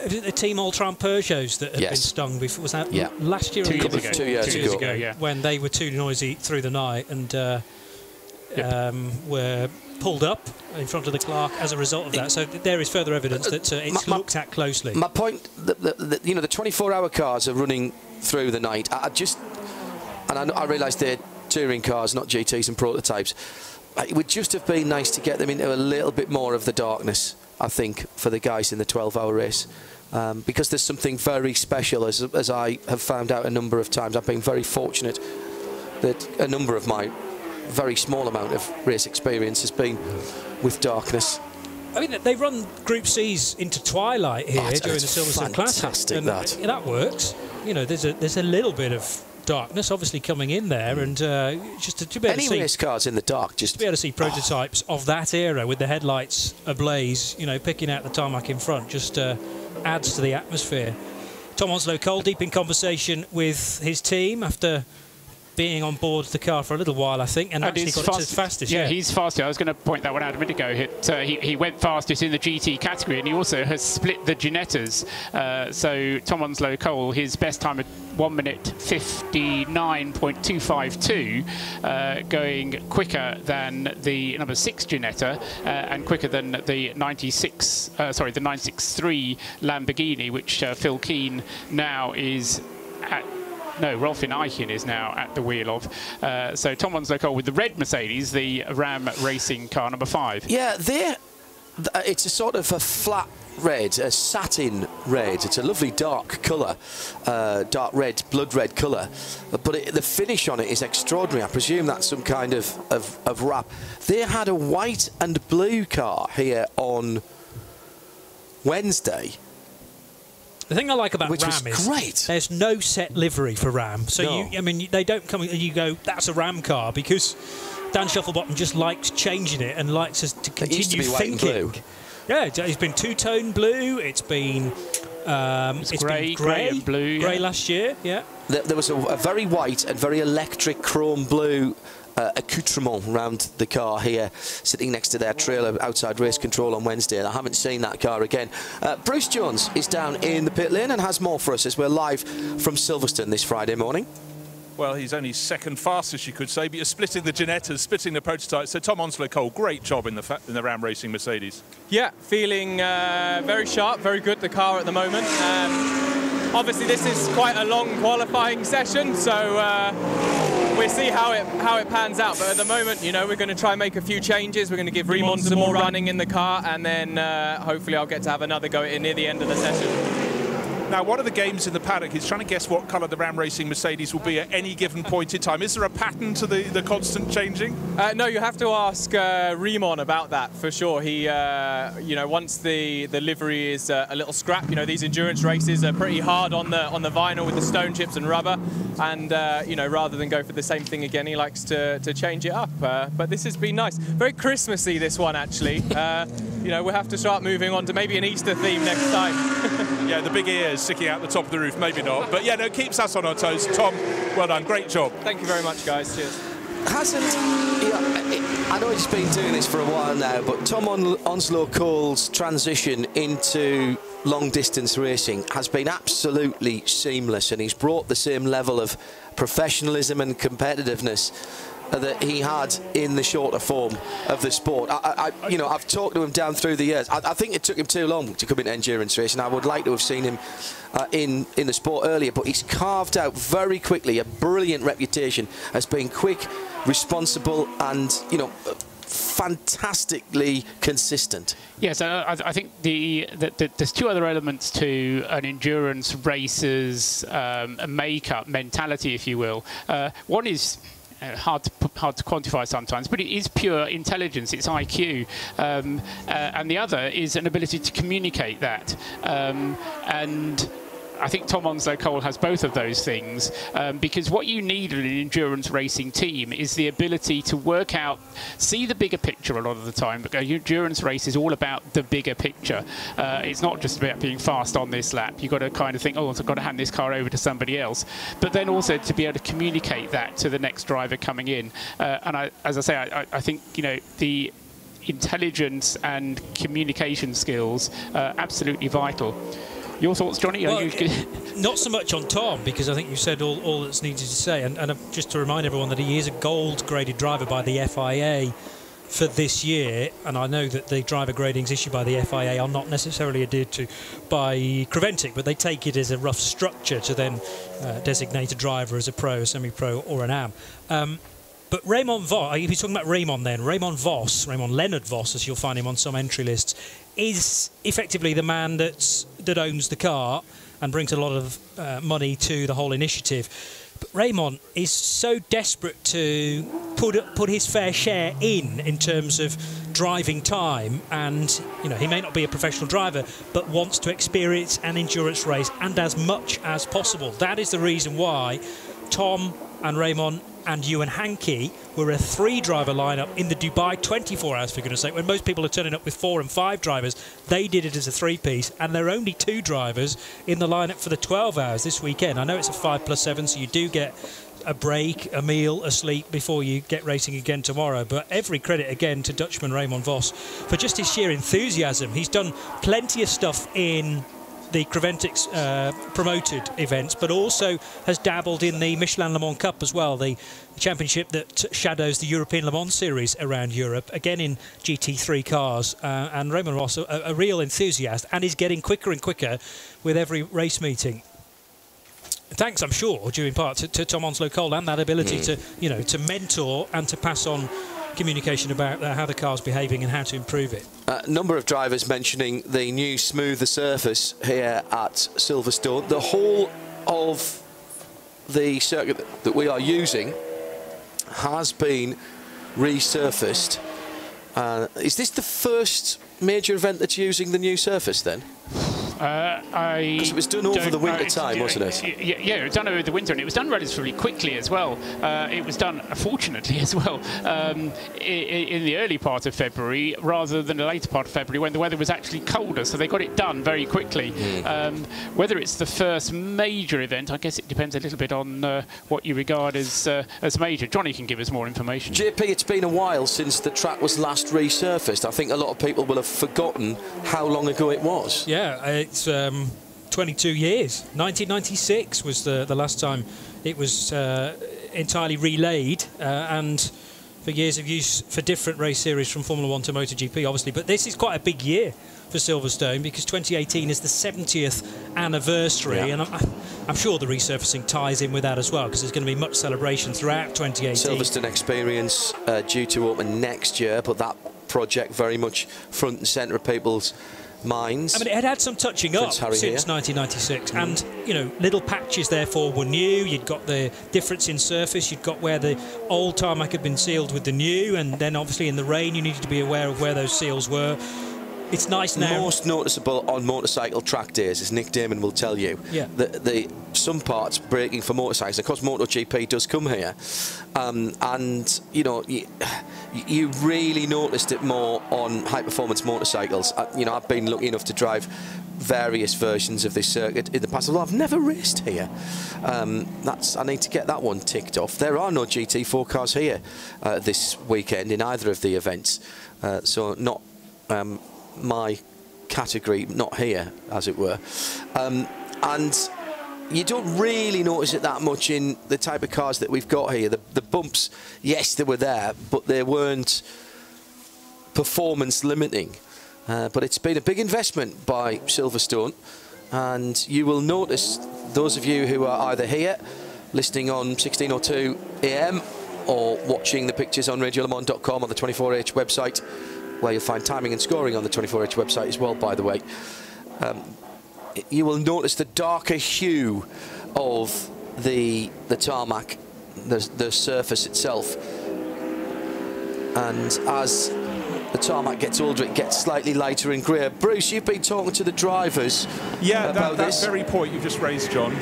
The Team Ultron Peugeots that had been stung before, was that last year? 2 years ago. 2 years ago, yeah. When they were too noisy through the night and were pulled up in front of the clerk as a result of that. So there is further evidence that it's looked at closely. My point, the 24-hour cars are running through the night. I realise they're touring cars, not GTs and prototypes. It would just have been nice to get them into a little bit more of the darkness, I think, for the guys in the 12-hour race. Because there's something very special, as I have found out a number of times. I've been very fortunate that a number of my very small amount of race experience has been with darkness. I mean, they run Group C's into twilight here during the Silverstone Classic, and that works. You know, there's a little bit of darkness obviously coming in there, and just to be able to see race cars in the dark, just to be able to see prototypes of that era with the headlights ablaze, you know, picking out the tarmac in front, just adds to the atmosphere. Tom Onslow-Cole deep in conversation with his team after being on board the car for a little while, I think, and actually got it to fastest. Yeah, he's fastest. I was going to point that one out a minute ago. He went fastest in the GT category, and he also has split the Ginettas. So Tom Onslow-Cole, his best time at 1 minute 59.252, going quicker than the number 6 Ginetta and quicker than the 963 Lamborghini, which Phil Keane now is at. No, Rolfin Eichen is now at the wheel of. So Tom Onslow-Cole with the red Mercedes, the Ram Racing car number 5. Yeah, it's a sort of a flat red, a satin red. It's a lovely dark colour, dark red, blood red colour. But the finish on it is extraordinary. I presume that's some kind of wrap. They had a white and blue car here on Wednesday. The thing I like about Which Ram is great. There's no set livery for Ram. So, they don't come and you go, that's a Ram car, because Dan Shufflebottom just likes changing it and likes us to continue thinking. Yeah, it's been two-tone blue. It's been grey and blue. Grey last year, yeah. There was a very white and very electric chrome blue accoutrement around the car here, sitting next to their trailer outside race control on Wednesday, and I haven't seen that car again. Bruce Jones is down in the pit lane and has more for us as we're live from Silverstone this Friday morning. Well, he's only second fastest, you could say, but you're splitting the Ginettas, splitting the prototypes. So Tom Onslow-Cole, great job in the Ram Racing Mercedes. Yeah, feeling very sharp, very good, the car at the moment. Obviously, this is quite a long qualifying session, so we'll see how it pans out. But at the moment, you know, we're going to try and make a few changes. We're going to give Remon some more running in the car, and then hopefully I'll get to have another go near the end of the session. Now, one of the games in the paddock is trying to guess what colour the Ram Racing Mercedes will be at any given point in time. Is there a pattern to the constant changing? No, you have to ask Remon about that for sure. He, you know, once the livery is a little scrap, you know, these endurance races are pretty hard on the vinyl with the stone chips and rubber, and you know, rather than go for the same thing again, he likes to change it up. But this has been nice, very Christmassy, this one actually. You know, we'll have to start moving on to maybe an Easter theme next time. Yeah, the big ears sticking out the top of the roof, maybe not. But yeah, no, it keeps us on our toes. Tom, well done, great job. Thank you very much, guys. Cheers. I know he's been doing this for a while now, but Tom Onslow-Cole's transition into long-distance racing has been absolutely seamless, and he's brought the same level of professionalism and competitiveness that he had in the shorter form of the sport. You know, I've talked to him down through the years. I think it took him too long to come into endurance racing. I would like to have seen him in the sport earlier, but he's carved out very quickly a brilliant reputation as being quick, responsible, and, you know, fantastically consistent. Yes, I think there's two other elements to an endurance racer's makeup, mentality, if you will. One is hard to quantify sometimes, but it is pure intelligence, it's IQ, and the other is an ability to communicate that, and I think Tom Onslow-Cole has both of those things, because what you need in an endurance racing team is the ability to work out, see the bigger picture a lot of the time. But an endurance race is all about the bigger picture. It's not just about being fast on this lap. You've got to kind of think, oh, I've got to hand this car over to somebody else. But then also to be able to communicate that to the next driver coming in. And as I say, I think, you know, the intelligence and communication skills are absolutely vital. Your thoughts, Johnny? Well, not so much on Tom, because I think you said all that's needed to say. And just to remind everyone that he is a gold-graded driver by the FIA for this year. And I know that the driver gradings issued by the FIA are not necessarily adhered to by Creventic, but they take it as a rough structure to then designate a driver as a pro, a semi-pro, or an AM. But Raymond Vos, if you're talking about Raymond then, Raymond Leonard Vos, as you'll find him on some entry lists, is effectively the man that owns the car and brings a lot of money to the whole initiative. But Raymond is so desperate to put his fair share in terms of driving time, and you know, he may not be a professional driver, but wants to experience an endurance race and as much as possible. That is the reason why Tom and Raymond and you and Hanky were a 3-driver lineup in the Dubai 24 hours, for goodness sake. When most people are turning up with 4 and 5 drivers, they did it as a 3-piece, and there are only 2 drivers in the lineup for the 12 hours this weekend. I know it's a 5+7, so you do get a break, a meal, a sleep before you get racing again tomorrow. But every credit again to Dutchman Raymond Vos for just his sheer enthusiasm. He's done plenty of stuff in the Creventic's promoted events, but also has dabbled in the Michelin Le Mans Cup as well, the championship that shadows the European Le Mans series around Europe, again in GT3 cars. And Raymond Vos, a real enthusiast, and is getting quicker and quicker with every race meeting. Thanks, I'm sure, due in part to Tom Onslow-Cole and that ability to, you know, to mentor and to pass on communication about how the car's behaving and how to improve it. A number of drivers mentioning the new smoother surface here at Silverstone. The whole of the circuit that we are using has been resurfaced. Is this the first major event that's using the new surface then? Because it was done over the winter time, wasn't it? Yeah, it was done over the winter, and it was done relatively quickly as well. It was done, fortunately, as well, in the early part of February, rather than the later part of February, when the weather was actually colder. So they got it done very quickly. Whether it's the first major event, I guess it depends a little bit on what you regard as major. Johnny can give us more information. JP, it's been a while since the track was last resurfaced. I think a lot of people will have forgotten how long ago it was. Yeah, it's 22 years. 1996 was the last time it was entirely relaid, and for years of use for different race series from Formula 1 to MotoGP, obviously. But this is quite a big year for Silverstone, because 2018 is the 70th anniversary, and I'm sure the resurfacing ties in with that as well, because there's going to be much celebration throughout 2018. Silverstone Experience due to open next year, but that project very much front and centre of people's minds. I mean, it had some touching up since 1996, and you know, little patches therefore were new. You'd got the difference in surface, you'd got where the old tarmac had been sealed with the new, and then obviously in the rain you needed to be aware of where those seals were. It's nice now. Most noticeable on motorcycle track days, as Nick Damon will tell you, some parts breaking for motorcycles. Of course, MotoGP does come here, and you know, you really noticed it more on high-performance motorcycles. You know, I've been lucky enough to drive various versions of this circuit in the past, although I've never raced here. I need to get that one ticked off. There are no GT4 cars here this weekend in either of the events, so not my category, not here, as it were. And you don't really notice it that much in the type of cars that we've got here. The bumps, yes, they were there, but they weren't performance limiting. But it's been a big investment by Silverstone, and you will notice, those of you who are either here listening on 1602 AM or watching the pictures on radiolemans.com on the 24H website, where you'll find timing and scoring on the 24H website as well, by the way. You will notice the darker hue of the tarmac, the surface itself. And as the tarmac gets older, it gets slightly lighter and grey. Bruce, you've been talking to the drivers about this. That very point you just raised, John.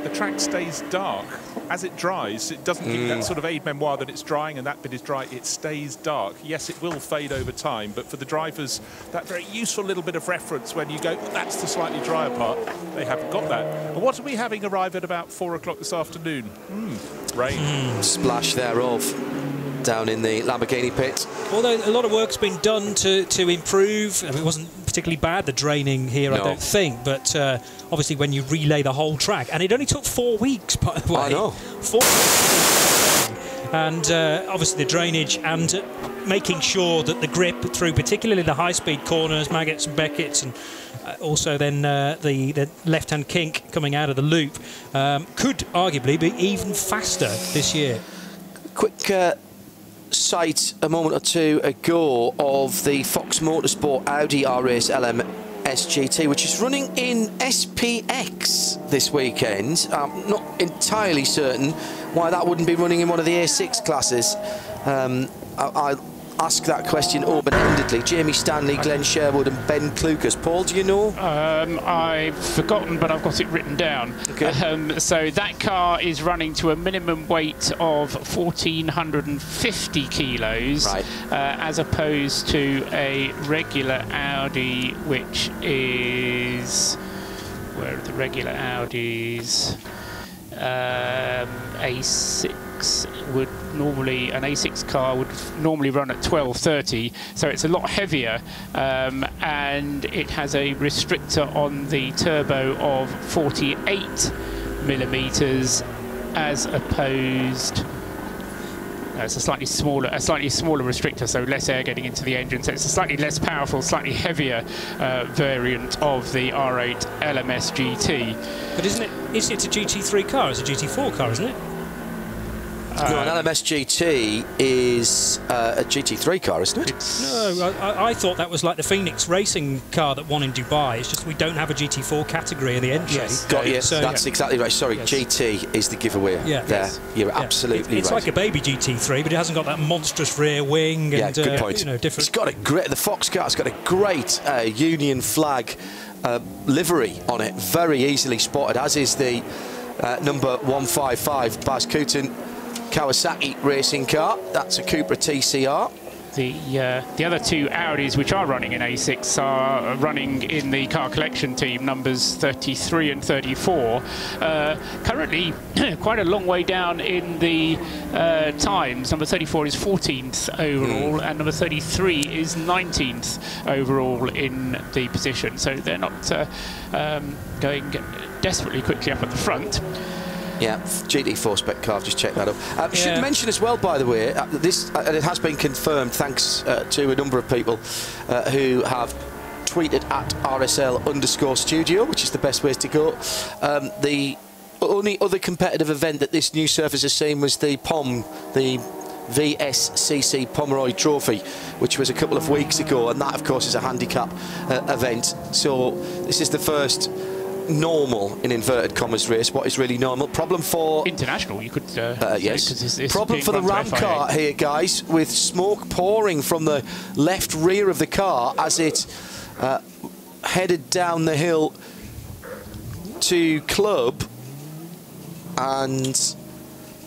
The track stays dark. As it dries, it doesn't give you that sort of aide-memoire that it's drying and that bit is dry. It stays dark. Yes, it will fade over time, but for the drivers, that very useful little bit of reference when you go, that's the slightly drier part, they haven't got that. And what are we having arrive at about 4 o'clock this afternoon? Rain. Splash thereof down in the Lamborghini pit. Although a lot of work's been done to improve. I mean, it wasn't particularly bad, the draining here, no. I don't think, but obviously when you relay the whole track, and it only took 4 weeks, by the way. I know. 4 and obviously the drainage and making sure that the grip through particularly the high-speed corners, Maggotts and Beckett's, and also then the left-hand kink coming out of the loop could arguably be even faster this year. Quick sight a moment or two ago of the Fox Motorsport Audi R-Race LMS GT, which is running in SPX this weekend. I'm not entirely certain why that wouldn't be running in one of the A6 classes. I'll ask that question open-endedly. Jamie Stanley, Glenn Sherwood and Ben Klukas. Paul, do you know? I've forgotten, but I've got it written down. Okay. So that car is running to a minimum weight of 1,450 kilos, right. As opposed to a regular Audi, which is... Where are the regular Audis? A6 would normally, an A6 car would normally run at 1230, so it's a lot heavier, and it has a restrictor on the turbo of 48 millimeters, as opposed. It's a slightly smaller restrictor, so less air getting into the engine. So it's a slightly less powerful, slightly heavier variant of the R8 LMS GT. But isn't it? It's a GT3 car. It's a GT4 car, isn't it? No, an LMS GT is a GT3 car, isn't it? No, I thought that was like the Phoenix racing car that won in Dubai. It's just we don't have a GT4 category in the entry. Yes, got you. So, that's exactly right. Sorry, yes. GT is the giveaway. Yeah, there. Yes. You're absolutely it's right. It's like a baby GT3, but it hasn't got that monstrous rear wing. And, good point. You know, different. It's got a great. The Fox car's got a great Union flag livery on it, very easily spotted. As is the number 155 Bas Kooten Kawasaki racing car. That's a Cupra TCR. The other two Audis which are running in A6 are running in the car collection team, numbers 33 and 34. Currently quite a long way down in the times. Number 34 is 14th overall and number 33 is 19th overall in the position. So they're not going desperately quickly up at the front. Yeah, GT4 spec car, I've just checked that up. Should mention as well, by the way, this and it has been confirmed thanks to a number of people who have tweeted at RSL_studio, which is the best way to go. The only other competitive event that this new surface has seen was the POM, the VSCC Pomeroy Trophy, which was a couple of weeks ago, and that, of course, is a handicap event. So this is the first normal, in inverted commas, race. What is really normal? Problem for international, you could yes. Problem for the Ram car here, guys, with smoke pouring from the left rear of the car as it headed down the hill to Club, and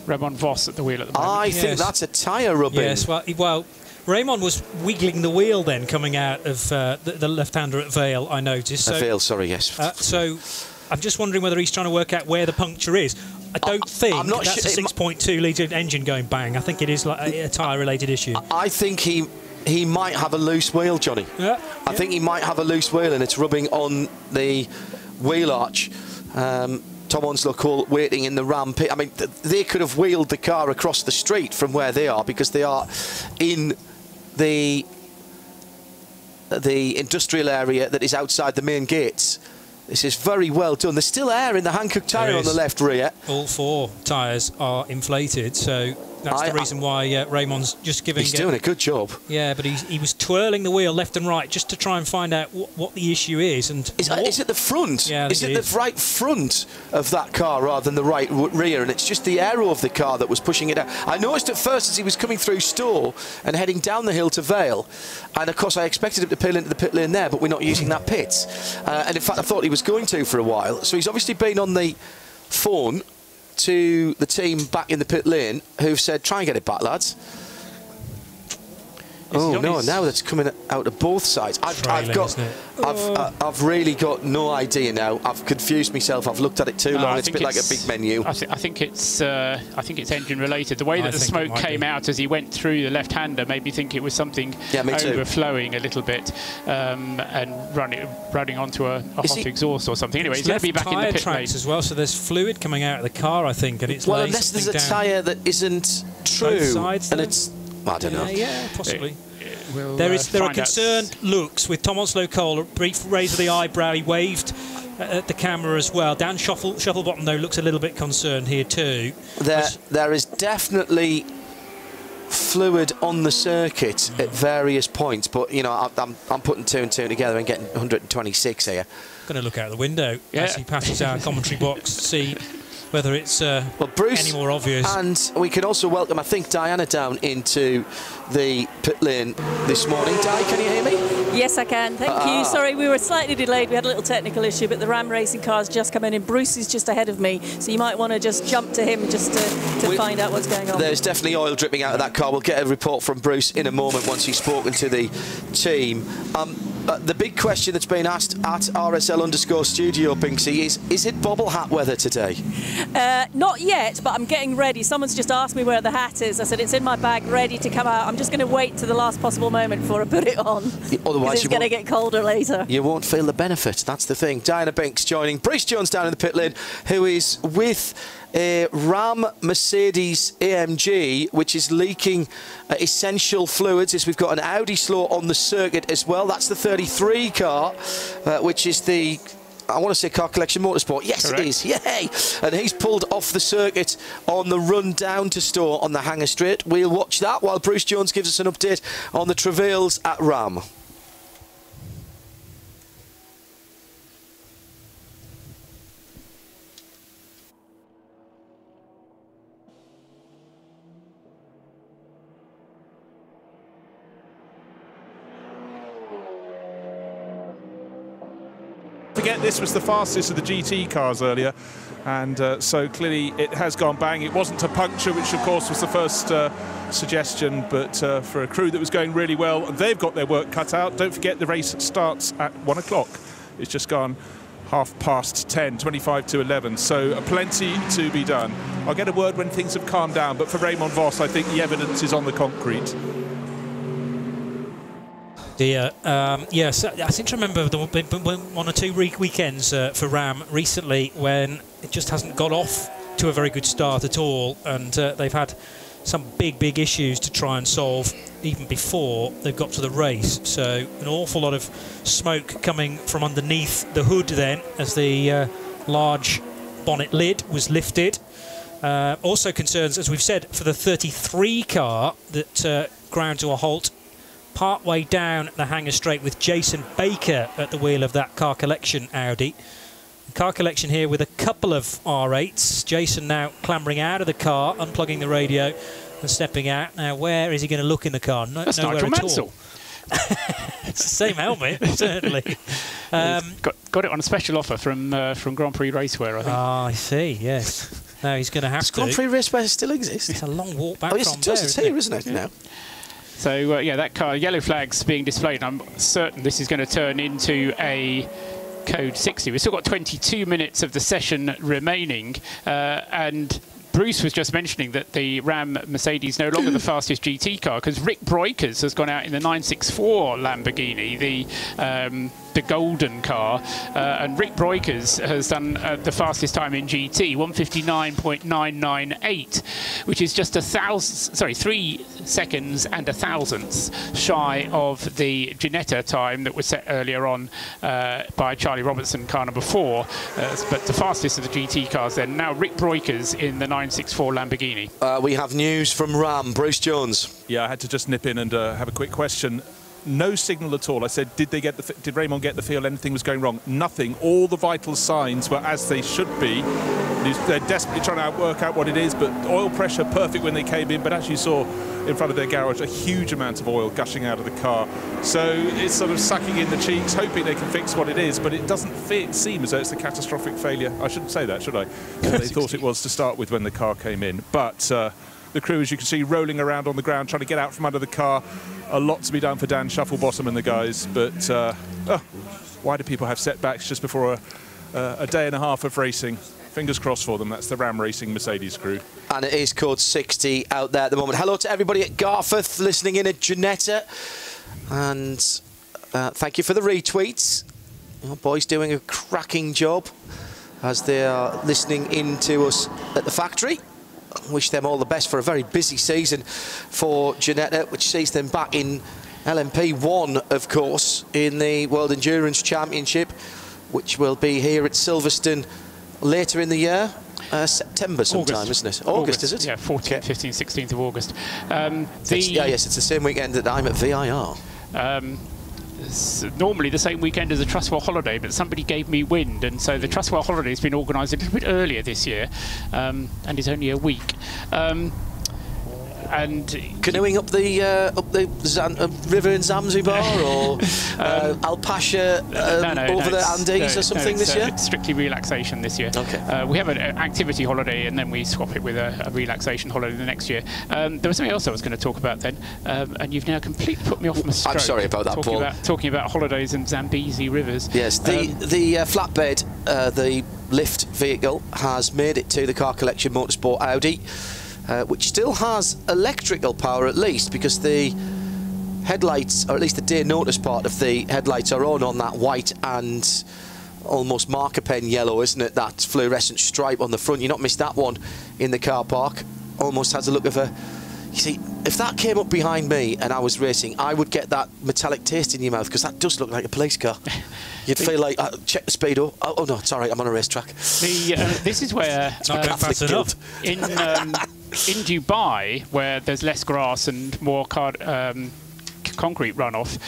Ramon Voss at the wheel at the moment. I think that's a tyre rubbing. Yes, well, Raymond was wiggling the wheel then coming out of the left-hander at Vale, I noticed. So, Vale, sorry, yes. So I'm just wondering whether he's trying to work out where the puncture is. I don't think that's a 6.2 litre engine going bang. I think it is like a tyre-related issue. I think he might have a loose wheel, Johnny. I think he might have a loose wheel and it's rubbing on the wheel arch. Tom Onslow Cole waiting in the Ram pit. I mean, they could have wheeled the car across the street from where they are, because they are in the industrial area that is outside the main gates. This is very well done. There's still air in the Hankook tyre on the left rear. All 4 tyres are inflated, so that's the reason why Raymond's just giving... He's doing a good job. Yeah, but he was twirling the wheel left and right just to try and find out what the issue is. And is it the front? Yeah, is it the right front of that car rather than the right rear? And it's just the aero of the car that was pushing it out. I noticed at first as he was coming through Stowe and heading down the hill to Vale, and of course I expected him to peel into the pit lane there, but we're not using that pit. And in fact I thought he was going to for a while. So he's obviously been on the phone to the team back in the pit lane, who've said, try and get it back, lads. Oh no! Now that's coming out of both sides. I've really got no idea now. I've confused myself. I've looked at it too long. It's a bit like a big menu. I think it's engine related. The way that the smoke came out as he went through the left-hander made me think it was something overflowing a little bit and running onto a hot exhaust or something. Anyway, he's going to be back in the pit lane as well. So there's fluid coming out of the car, I think, and it's unless there's a tyre that isn't true, both sides, and it's. I don't know. Yeah, possibly. There are concerned looks with Tom Onslow Cole. A brief raise of the eyebrow. He waved at the camera as well. Dan Shufflebottom, though, looks a little bit concerned here too. There is definitely fluid on the circuit at various points, but you know, I'm putting 2 and 2 together and getting 126 here. Going to look out the window as he passes our commentary box to see whether it's Bruce, any more obvious. And we can also welcome, I think, Diana down into the pit lane this morning. Di, can you hear me? Yes, I can. Thank you. Sorry, we were slightly delayed. We had a little technical issue, but the Ram Racing car's just come in, and Bruce is just ahead of me, so you might want to just jump to him just to find out what's going on. There's definitely oil dripping out of that car. We'll get a report from Bruce in a moment once he's spoken to the team. The big question that's been asked at RSL_studio, Binksy, is it bobble hat weather today? Not yet, but I'm getting ready. Someone's just asked me where the hat is. I said it's in my bag, ready to come out. I'm just going to wait to the last possible moment before I put it on. Otherwise, it's going to get colder later. You won't feel the benefit. That's the thing. Diana Binks joining Bruce Jones down in the pit lane, who is with a Ram Mercedes AMG, which is leaking essential fluids, as we've got an Audi slow on the circuit as well. That's the 33 car, which is the, I want to say, Car Collection Motorsport. Yes, correct. It is. Yay! And he's pulled off the circuit on the run down to Stowe on the Hanger Straight. We'll watch that while Bruce Jones gives us an update on the travails at Ram. Forget this was the fastest of the GT cars earlier, and so clearly it has gone bang. It wasn't a puncture, which of course was the first suggestion, but for a crew that was going really well, and they've got their work cut out. Don't forget the race starts at 1 o'clock. It's just gone 10:30, 25 to 11, so plenty to be done. I'll get a word when things have calmed down, but for Raymond Vos, I think the evidence is on the concrete. Yes, I seem to remember there have been 1 or 2 weekends for Ram recently when it just hasn't got off to a very good start at all, and they've had some big issues to try and solve even before they've got to the race. So an awful lot of smoke coming from underneath the hood then as the large bonnet lid was lifted. Also concerns, as we've said, for the 33 car that ground to a halt part-way down the Hanger Straight with Jason Baker at the wheel of that Car Collection Audi. Car Collection here with a couple of R8s. Jason now clambering out of the car, unplugging the radio and stepping out. Now, where is he going to look in the car? That's nowhere Nigel at Mansell. all. It's the same helmet, certainly. Got it on a special offer from Grand Prix Racewear, I think. Ah, I see, yes. Now he's going to have to. Does Grand Prix Racewear still exist? It's a long walk back from yes, it does. It's here, isn't it, now? So, yeah, that car, yellow flag's being displayed. I'm certain this is going to turn into a code 60. We've still got 22 minutes of the session remaining. And Bruce was just mentioning that the Ram Mercedes no longer the fastest GT car, because Rick Breukers has gone out in the 964 Lamborghini, the the golden car, and Rick Breukers has done the fastest time in GT, 1:59.998, which is just 3 seconds and a thousandth shy of the Ginetta time that was set earlier on by Charlie Robertson, car number 4. But the fastest of the GT cars then. Now Rick Breukers in the 964 Lamborghini. We have news from Ram. Bruce Jones. Yeah, I had to just nip in and have a quick question. No signal at all. I said, did Raymond get the feel anything was going wrong? Nothing. All the vital signs were as they should be. They're desperately trying to work out what it is, but oil pressure perfect when they came in. But as you saw in front of their garage, a huge amount of oil gushing out of the car. So it's sort of sucking in the cheeks, hoping they can fix what it is, but it doesn't seem as though it's a catastrophic failure. I shouldn't say that, should I? They thought it was to start with when the car came in. But the crew, as you can see, rolling around on the ground, trying to get out from under the car. A lot to be done for Dan Shufflebottom and the guys. But why do people have setbacks just before a day and a half of racing? Fingers crossed for them. That's the Ram Racing Mercedes crew. And it is code 60 out there at the moment. Hello to everybody at Garforth listening in at Ginetta. And thank you for the retweets. Our boys doing a cracking job as they are listening in to us at the factory. Wish them all the best for a very busy season for Ginetta, which sees them back in LMP1, of course, in the World Endurance Championship, which will be here at Silverstone later in the year. September sometime, isn't it? August, is it? Yeah, 14th, 15th, 16th of August. Yes, it's the same weekend that I'm at VIR. It's normally the same weekend as the Trustwell holiday, but somebody gave me wind, and so the Trustwell holiday has been organised a little bit earlier this year, and is only a week. And canoeing up the river in Zanzibar, or Al Pasha over the Andes or something this year? It's strictly relaxation this year. Okay. We have an activity holiday, and then we swap it with a relaxation holiday the next year. There was something else I was going to talk about then, and you've now completely put me off my stroke. I'm sorry about that, Paul. Talking about holidays and Zambezi rivers. Yes, the flatbed, the lift vehicle, has made it to the Car Collection Motorsport Audi. Which still has electrical power, at least, because the headlights, or at least the day notice part of the headlights, are on that white and almost marker pen yellow, isn't it? That fluorescent stripe on the front. You not missed that one in the car park. Almost has a look of a... You see, if that came up behind me and I was racing, I would get that metallic taste in your mouth, because that does look like a police car. You'd feel like, check the speedo. Oh no, it's all right, I'm on a racetrack. This is where... In Dubai, where there's less grass and more concrete runoff,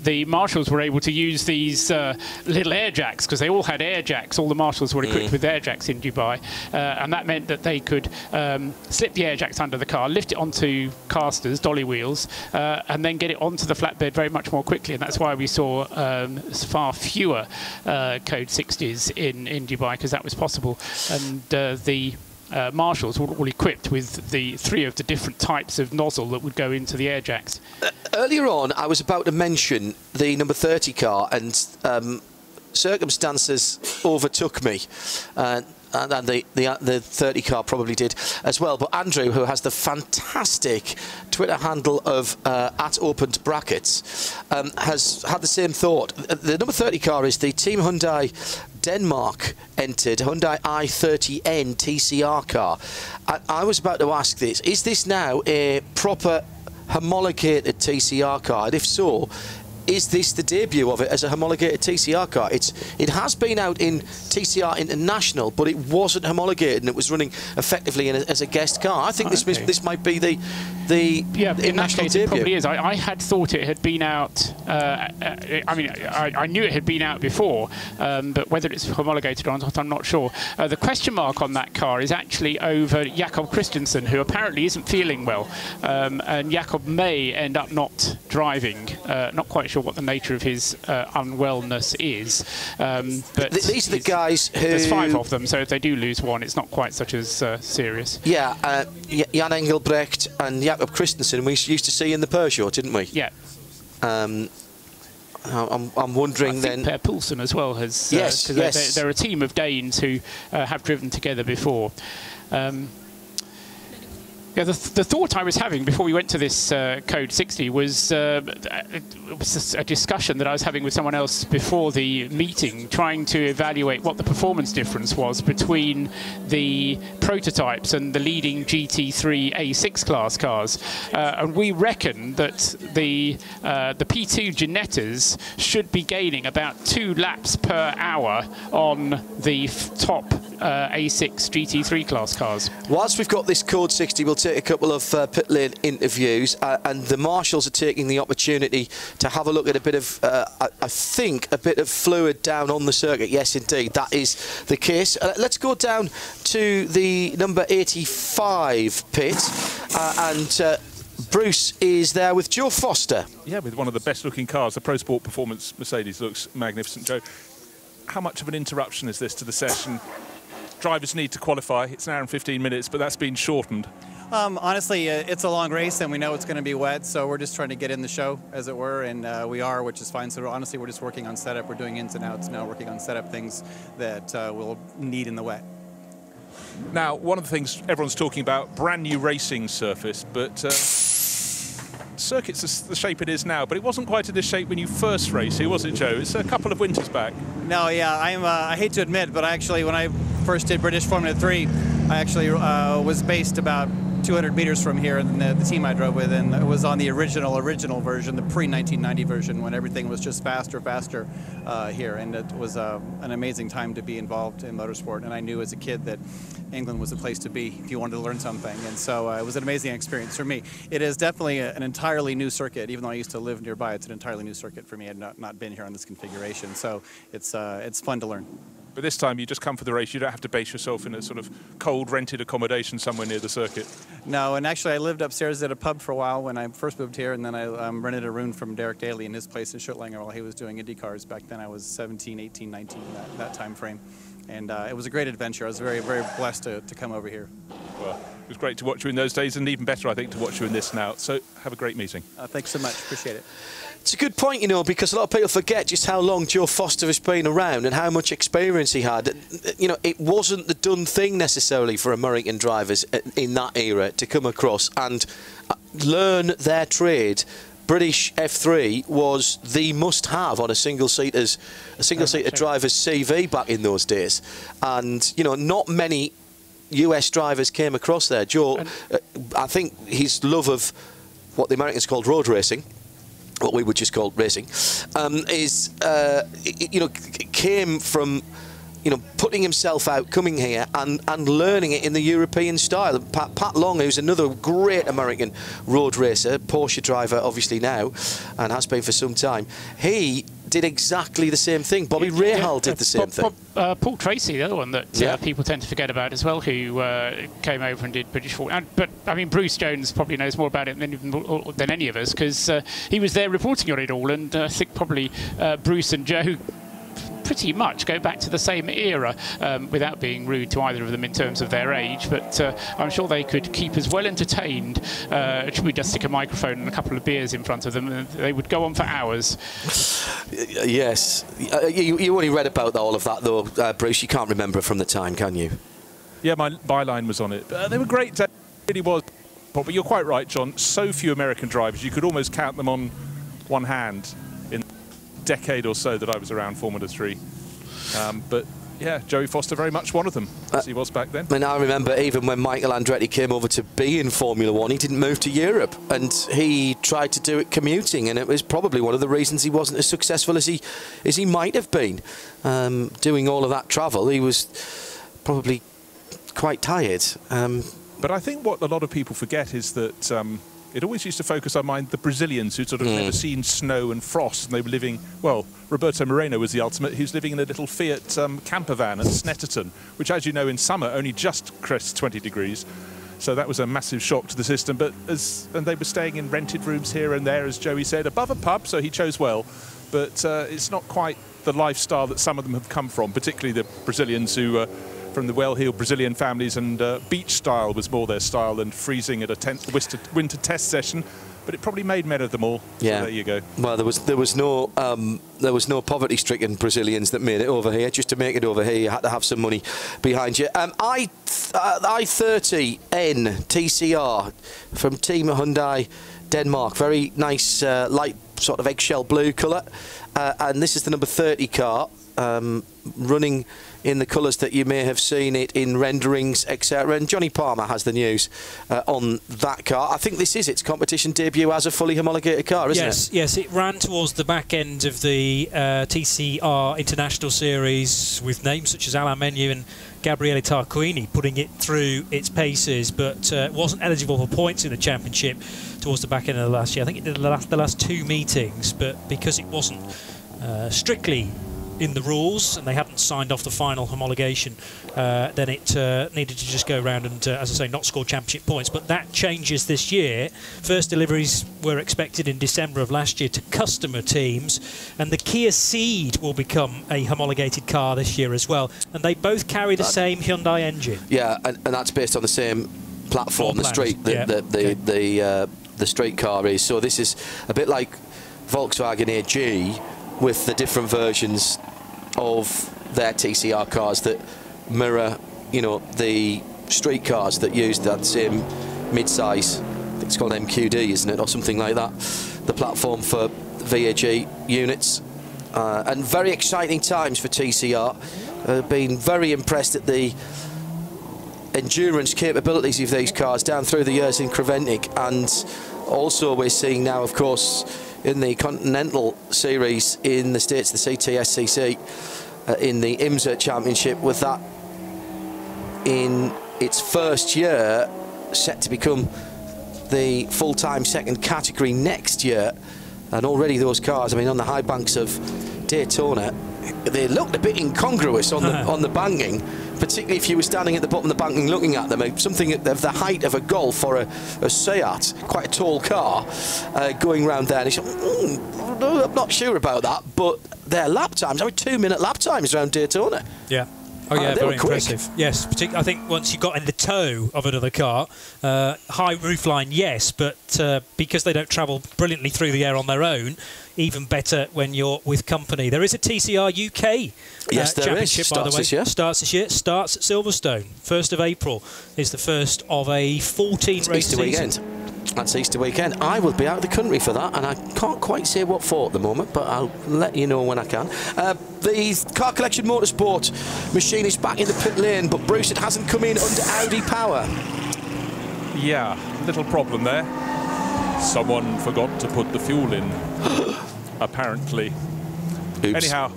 the marshals were able to use these little air jacks, because they all had air jacks. All the marshals were equipped with air jacks in Dubai, and that meant that they could slip the air jacks under the car, lift it onto casters, dolly wheels, and then get it onto the flatbed very much more quickly. And that's why we saw far fewer Code 60s in Dubai, because that was possible. And the marshals were all equipped with the 3 of the different types of nozzle that would go into the air jacks. Earlier on, I was about to mention the number 30 car, and circumstances overtook me. And the 30 car probably did as well. But Andrew, who has the fantastic Twitter handle of @opened brackets, has had the same thought. The number 30 car is the Team Hyundai Denmark entered Hyundai i30N TCR car. I was about to ask this: is this now a proper homologated TCR car? And if so, is this the debut of it as a homologated TCR car? It has been out in TCR International, but it wasn't homologated, and it was running effectively as a guest car. I think this might be the international debut. It probably is. I had thought it had been out. I mean, I knew it had been out before, but whether it's homologated or not, I'm not sure. The question mark on that car is actually over Jakob Christensen, who apparently isn't feeling well, and Jakob may end up not driving. Not quite sure what the nature of his unwellness is, but these are the guys who... There's 5 of them, so if they do lose one, it's not quite such as serious. Yeah, Jan Engelbrecht and Jakob Christensen we used to see in the Peugeot, didn't we? Yeah. I'm wondering then... Per Poulsen as well has... yes. They're a team of Danes who have driven together before. Yeah, the thought I was having before we went to this Code 60 was a discussion that I was having with someone else before the meeting, trying to evaluate what the performance difference was between the prototypes and the leading GT3 A6 class cars. And we reckon that the P2 Ginettas should be gaining about 2 laps per hour on the top A6 GT3 class cars. Whilst we've got this Code 60, we'll take a couple of pit lane interviews, and the marshals are taking the opportunity to have a look at a bit of, I think, a bit of fluid down on the circuit. Yes, indeed, that is the case. Let's go down to the number 85 pit, and Bruce is there with Joe Foster. Yeah, with one of the best-looking cars. The Pro Sport Performance Mercedes looks magnificent. Joe, how much of an interruption is this to the session? Drivers need to qualify. It's an hour and 15 minutes, but that's been shortened. Honestly, it's a long race, and we know it's going to be wet, so we're just trying to get in the show, as it were, and we are, which is fine. So honestly, we're just working on setup. We're doing ins and outs now, working on setup things that we'll need in the wet. Now, one of the things everyone's talking about, brand new racing surface, but circuit's the shape it is now, but it wasn't quite in this shape when you first raced here, was it, Joe? It's a couple of winters back. No, yeah, I hate to admit, but actually, when I first did British Formula 3, I actually was based about 200 meters from here, and the team I drove with, and it was on the original version, the pre-1990 version, when everything was just faster here, and it was an amazing time to be involved in motorsport, and I knew as a kid that England was the place to be if you wanted to learn something, and so it was an amazing experience for me. It is definitely an entirely new circuit. Even though I used to live nearby, it's an entirely new circuit for me. I had not been here on this configuration, so it's fun to learn. But this time you just come for the race. You don't have to base yourself in a sort of cold rented accommodation somewhere near the circuit. No, and actually I lived upstairs at a pub for a while when I first moved here, and then I rented a room from Derek Daly in his place in Schuttlanger while he was doing Indy cars. Back then I was 17, 18, 19, that time frame. And it was a great adventure. I was very, very blessed to come over here. Well, it was great to watch you in those days, and even better, I think, to watch you in this now. So have a great meeting. Thanks so much. Appreciate it. It's a good point, you know, because a lot of people forget just how long Joe Foster has been around and how much experience he had. You know, it wasn't the done thing necessarily for American drivers in that era to come across and learn their trade. British F3 was the must-have on a single-seater driver's CV back in those days, and you know, not many US drivers came across there. Joe, I think his love of what the Americans called road racing, what we would just call racing, is you know, came from, you know, putting himself out, coming here and learning it in the European style. Pat Long, who's another great American road racer, Porsche driver obviously now, and has been for some time, he did exactly the same thing. Bobby Rahal did the same thing. Paul Tracy, the other one that people tend to forget about as well, who came over and did British Formula. But I mean, Bruce Jones probably knows more about it than any of us, because he was there reporting on it all, and I think probably Bruce and Joe pretty much go back to the same era, without being rude to either of them in terms of their age, but I'm sure they could keep us well entertained. Should we just stick a microphone and a couple of beers in front of them, and they would go on for hours. Yes. You only read about all of that though, Bruce. You can't remember from the time, can you? Yeah, my byline was on it. They were great. It really was. But you're quite right, John. So few American drivers, you could almost count them on one hand in decade or so that I was around Formula 3. But yeah, Joey Foster very much one of them, as he was back then. And I remember even when Michael Andretti came over to be in Formula 1, he didn't move to Europe, and he tried to do it commuting, and it was probably one of the reasons he wasn't as successful as he might have been. Doing all of that travel, he was probably quite tired. But I think what a lot of people forget is that it always used to focus on the Brazilians who'd sort of never seen snow and frost, and they were living, well, Roberto Moreno was the ultimate, who's living in a little Fiat camper van at Snetterton, which, as you know, in summer only just crests 20 degrees. So that was a massive shock to the system. But and they were staying in rented rooms here and there, as Joey said, above a pub, so he chose well. But it's not quite the lifestyle that some of them have come from, particularly the Brazilians who from the well-heeled Brazilian families, and beach style was more their style than freezing at a winter test session. but it probably made men of them all. Yeah. So there you go. Well, there was no poverty-stricken Brazilians that made it over here. Just to make it over here, you had to have some money behind you. i30N TCR from Team Hyundai Denmark. Very nice, light sort of eggshell blue colour. And this is the number 30 car, running in the colours that you may have seen it in renderings, etc. And Johnny Palmer has the news on that car. I think this is its competition debut as a fully homologated car, isn't it? Yes, it ran towards the back end of the TCR International Series with names such as Alain Menu and Gabriele Tarquini putting it through its paces, but wasn't eligible for points in the championship towards the back end of the last year. I think it did the last 2 meetings, but because it wasn't strictly in the rules and they hadn't signed off the final homologation, then it needed to just go around and, as I say, not score championship points. But that changes this year. First deliveries were expected in December of last year to customer teams, and the Kia Ceed will become a homologated car this year as well, and they both carry the same Hyundai engine. Yeah, and that's based on the same platform, the street, the street car is. So this is a bit like Volkswagen AG, with the different versions of their TCR cars that mirror, you know, the street cars that use that same mid-size, I think it's called MQD, isn't it, or something like that, the platform for VAG units. And very exciting times for TCR. Been very impressed at the endurance capabilities of these cars down through the years in Creventic, and also we're seeing now, of course, in the Continental Series in the States, the CTSCC, in the IMSA Championship, with that in its first year, set to become the full-time second category next year. And already those cars, I mean, on the high banks of Daytona, they looked a bit incongruous on the banking, particularly if you were standing at the bottom of the banking looking at them. Something of the height of a Golf or a Seat, quite a tall car, going round there. And you thought, I'm not sure about that, but their lap times, I mean, 2-minute lap times around Daytona. Yeah. Oh yeah, very impressive. Yes, I think once you got in the toe of another car, high roofline, yes, but because they don't travel brilliantly through the air on their own, even better when you're with company. There is a TCR UK championship, by the way. Starts this year. Starts at Silverstone. 1st of April is the first of a 14-race season. Weekend. That's Easter weekend. I will be out of the country for that, and I can't quite say what for at the moment, but I'll let you know when I can. The Car Collection Motorsport machine is back in the pit lane, but Bruce, it hasn't come in under Audi power. Yeah, little problem there. Someone forgot to put the fuel in, apparently. Oops. Anyhow,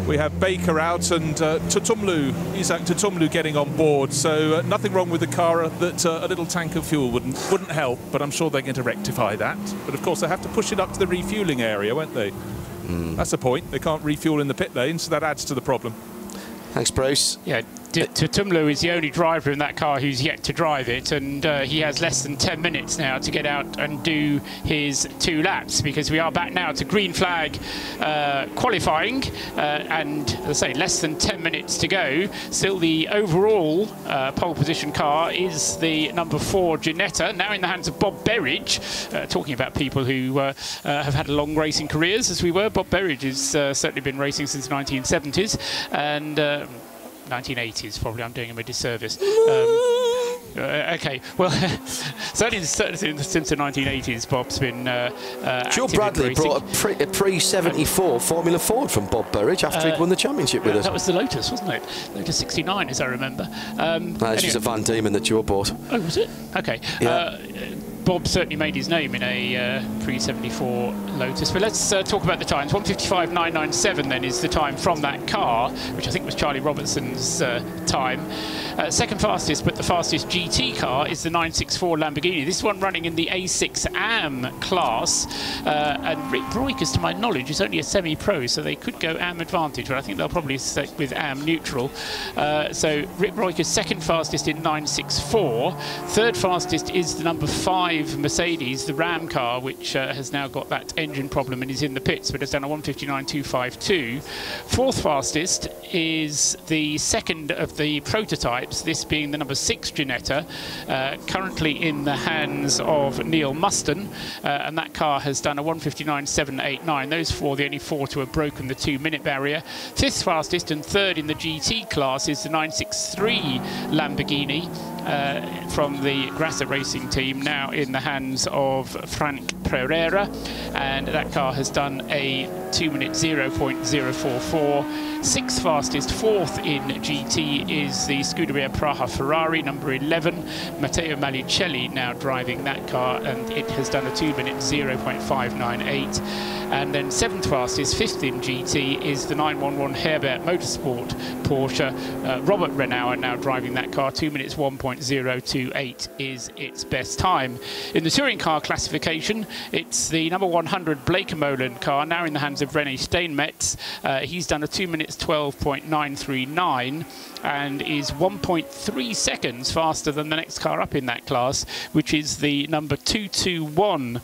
we have Baker out and Tutumlu, Isaac Tutumlu getting on board. So nothing wrong with the car, that a little tank of fuel wouldn't help, but I'm sure they're going to rectify that. But of course they have to push it up to the refuelling area, won't they? That's the point. They can't refuel in the pit lane, so that adds to the problem. Thanks, Bruce. Yeah, Tutumlu is the only driver in that car who's yet to drive it, and he has less than 10 minutes now to get out and do his 2 laps, because we are back now to green flag qualifying, and as I say, less than 10 minutes to go. Still, the overall pole position car is the number 4 Ginetta, now in the hands of Bob Berridge. Talking about people who have had long racing careers, as we were. Bob Berridge has certainly been racing since the 1970s, and 1980s, probably. I'm doing him a disservice. Okay, well, certainly since the 1980s, Bob's been Joe Bradley brought a pre-74 Formula Ford from Bob Burridge after he'd won the championship with us. That was the Lotus, wasn't it? Lotus 69, as I remember. This was a Van Diemen that Joe bought. Oh, was it? Okay. Yeah. Bob certainly made his name in a pre-74 Lotus. But let's talk about the times. 1:55.997 then is the time from that car, which I think was Charlie Robertson's time. Second fastest, but the fastest GT car is the 964 Lamborghini. This one running in the A6 AM class. And Rick Broikers, to my knowledge, is only a semi-pro, so they could go AM Advantage, but I think they'll probably stick with AM Neutral. So Rick Broikers second fastest in 964. Third fastest is the number 5 Mercedes, the Ram car, which has now got that engine engine problem and is in the pits, but has done a 1:59.252. Fourth fastest is the second of the prototypes, this being the number 6 Ginetta, currently in the hands of Neil Muston, and that car has done a 1:59.789. Those four, the only four to have broken the 2-minute barrier. Fifth fastest and third in the GT class is the 963 Lamborghini from the Grasser Racing team, now in the hands of Frank Pereira, and that car has done a 2-minute 0.044. Sixth fastest, fourth in GT, is the Scuderia Praha Ferrari, number 11, Matteo Malicelli, now driving that car, and it has done a 2-minute 0.598. And then seventh fastest, fifth in GT, is the 911 Herbert Motorsport Porsche, Robert Renauer, now driving that car. 2 minutes 1.028 is its best time. In the touring car classification, it's the number 100 Blakemolen car, now in the hands of René Steinmetz. He's done a 2 minutes 12.939 and is 1.3 seconds faster than the next car up in that class, which is the number 221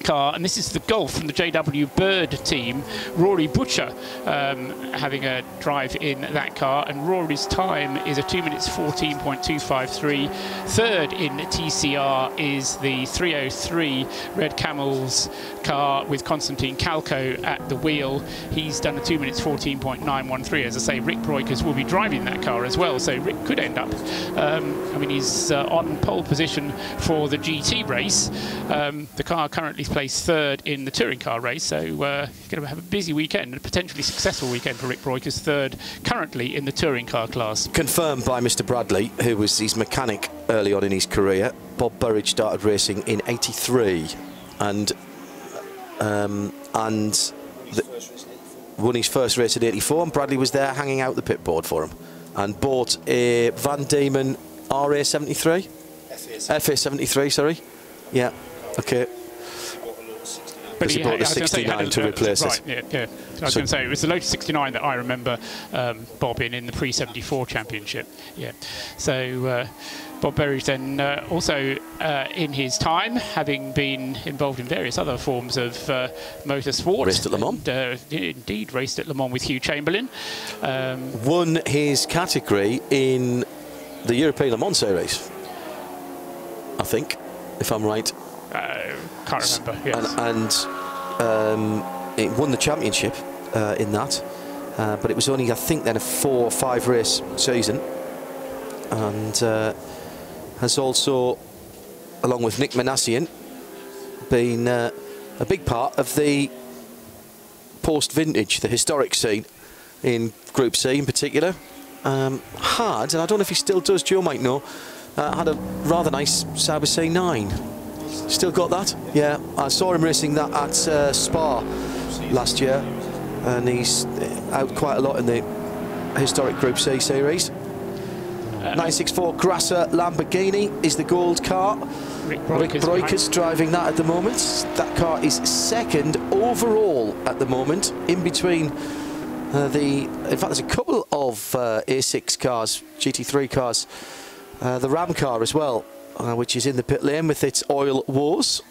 car, and this is the Golf from the JW Bird team. Rory Butcher having a drive in that car, and Rory's time is a 2 minutes 14.253. Third in TCR is the 303 Red Camels car with Konstantin Kalko at the wheel. He's done a 2 minutes 14.913. As I say, Rick Broikers will be driving that car as well, so Rick could end up, I mean, he's on pole position for the GT race. The car currently placed third in the touring car race, so going to have a busy weekend, a potentially successful weekend for Rick Broikers, third currently in the touring car class. Confirmed by Mr. Bradley, who was his mechanic early on in his career. Bob Burridge started racing in '83 and won his first race in '84, and Bradley was there hanging out the pit board for him and bought a Van Diemen RA73? FA73, sorry. Yeah, okay. Because he bought the 69 to replace it. Yeah. I was going to say, it was the Lotus 69 that I remember Bob in the pre-74 championship. Yeah. So Bob Burridge then also in his time, having been involved in various other forms of motorsport. Raced at Le Mans. Indeed, raced at Le Mans with Hugh Chamberlain. Won his category in the European Le Mans series, I think, if I'm right. Can't remember, yes. And it won the championship in that, but it was only, I think, then a 4 or 5 race season, and has also, along with Nick Manassian, been a big part of the post-vintage, the historic scene in Group C in particular. Had, and I don't know if he still does, Joe might know, had a rather nice Sauber C9. Still got that? Yeah, I saw him racing that at Spa last year, and he's out quite a lot in the historic Group C series. 964 Grasser Lamborghini is the gold car. Rick Broikers driving that at the moment. That car is second overall at the moment, in between in fact, there's a couple of A6 cars, GT3 cars, the Ram car as well, which is in the pit lane with its oil woes.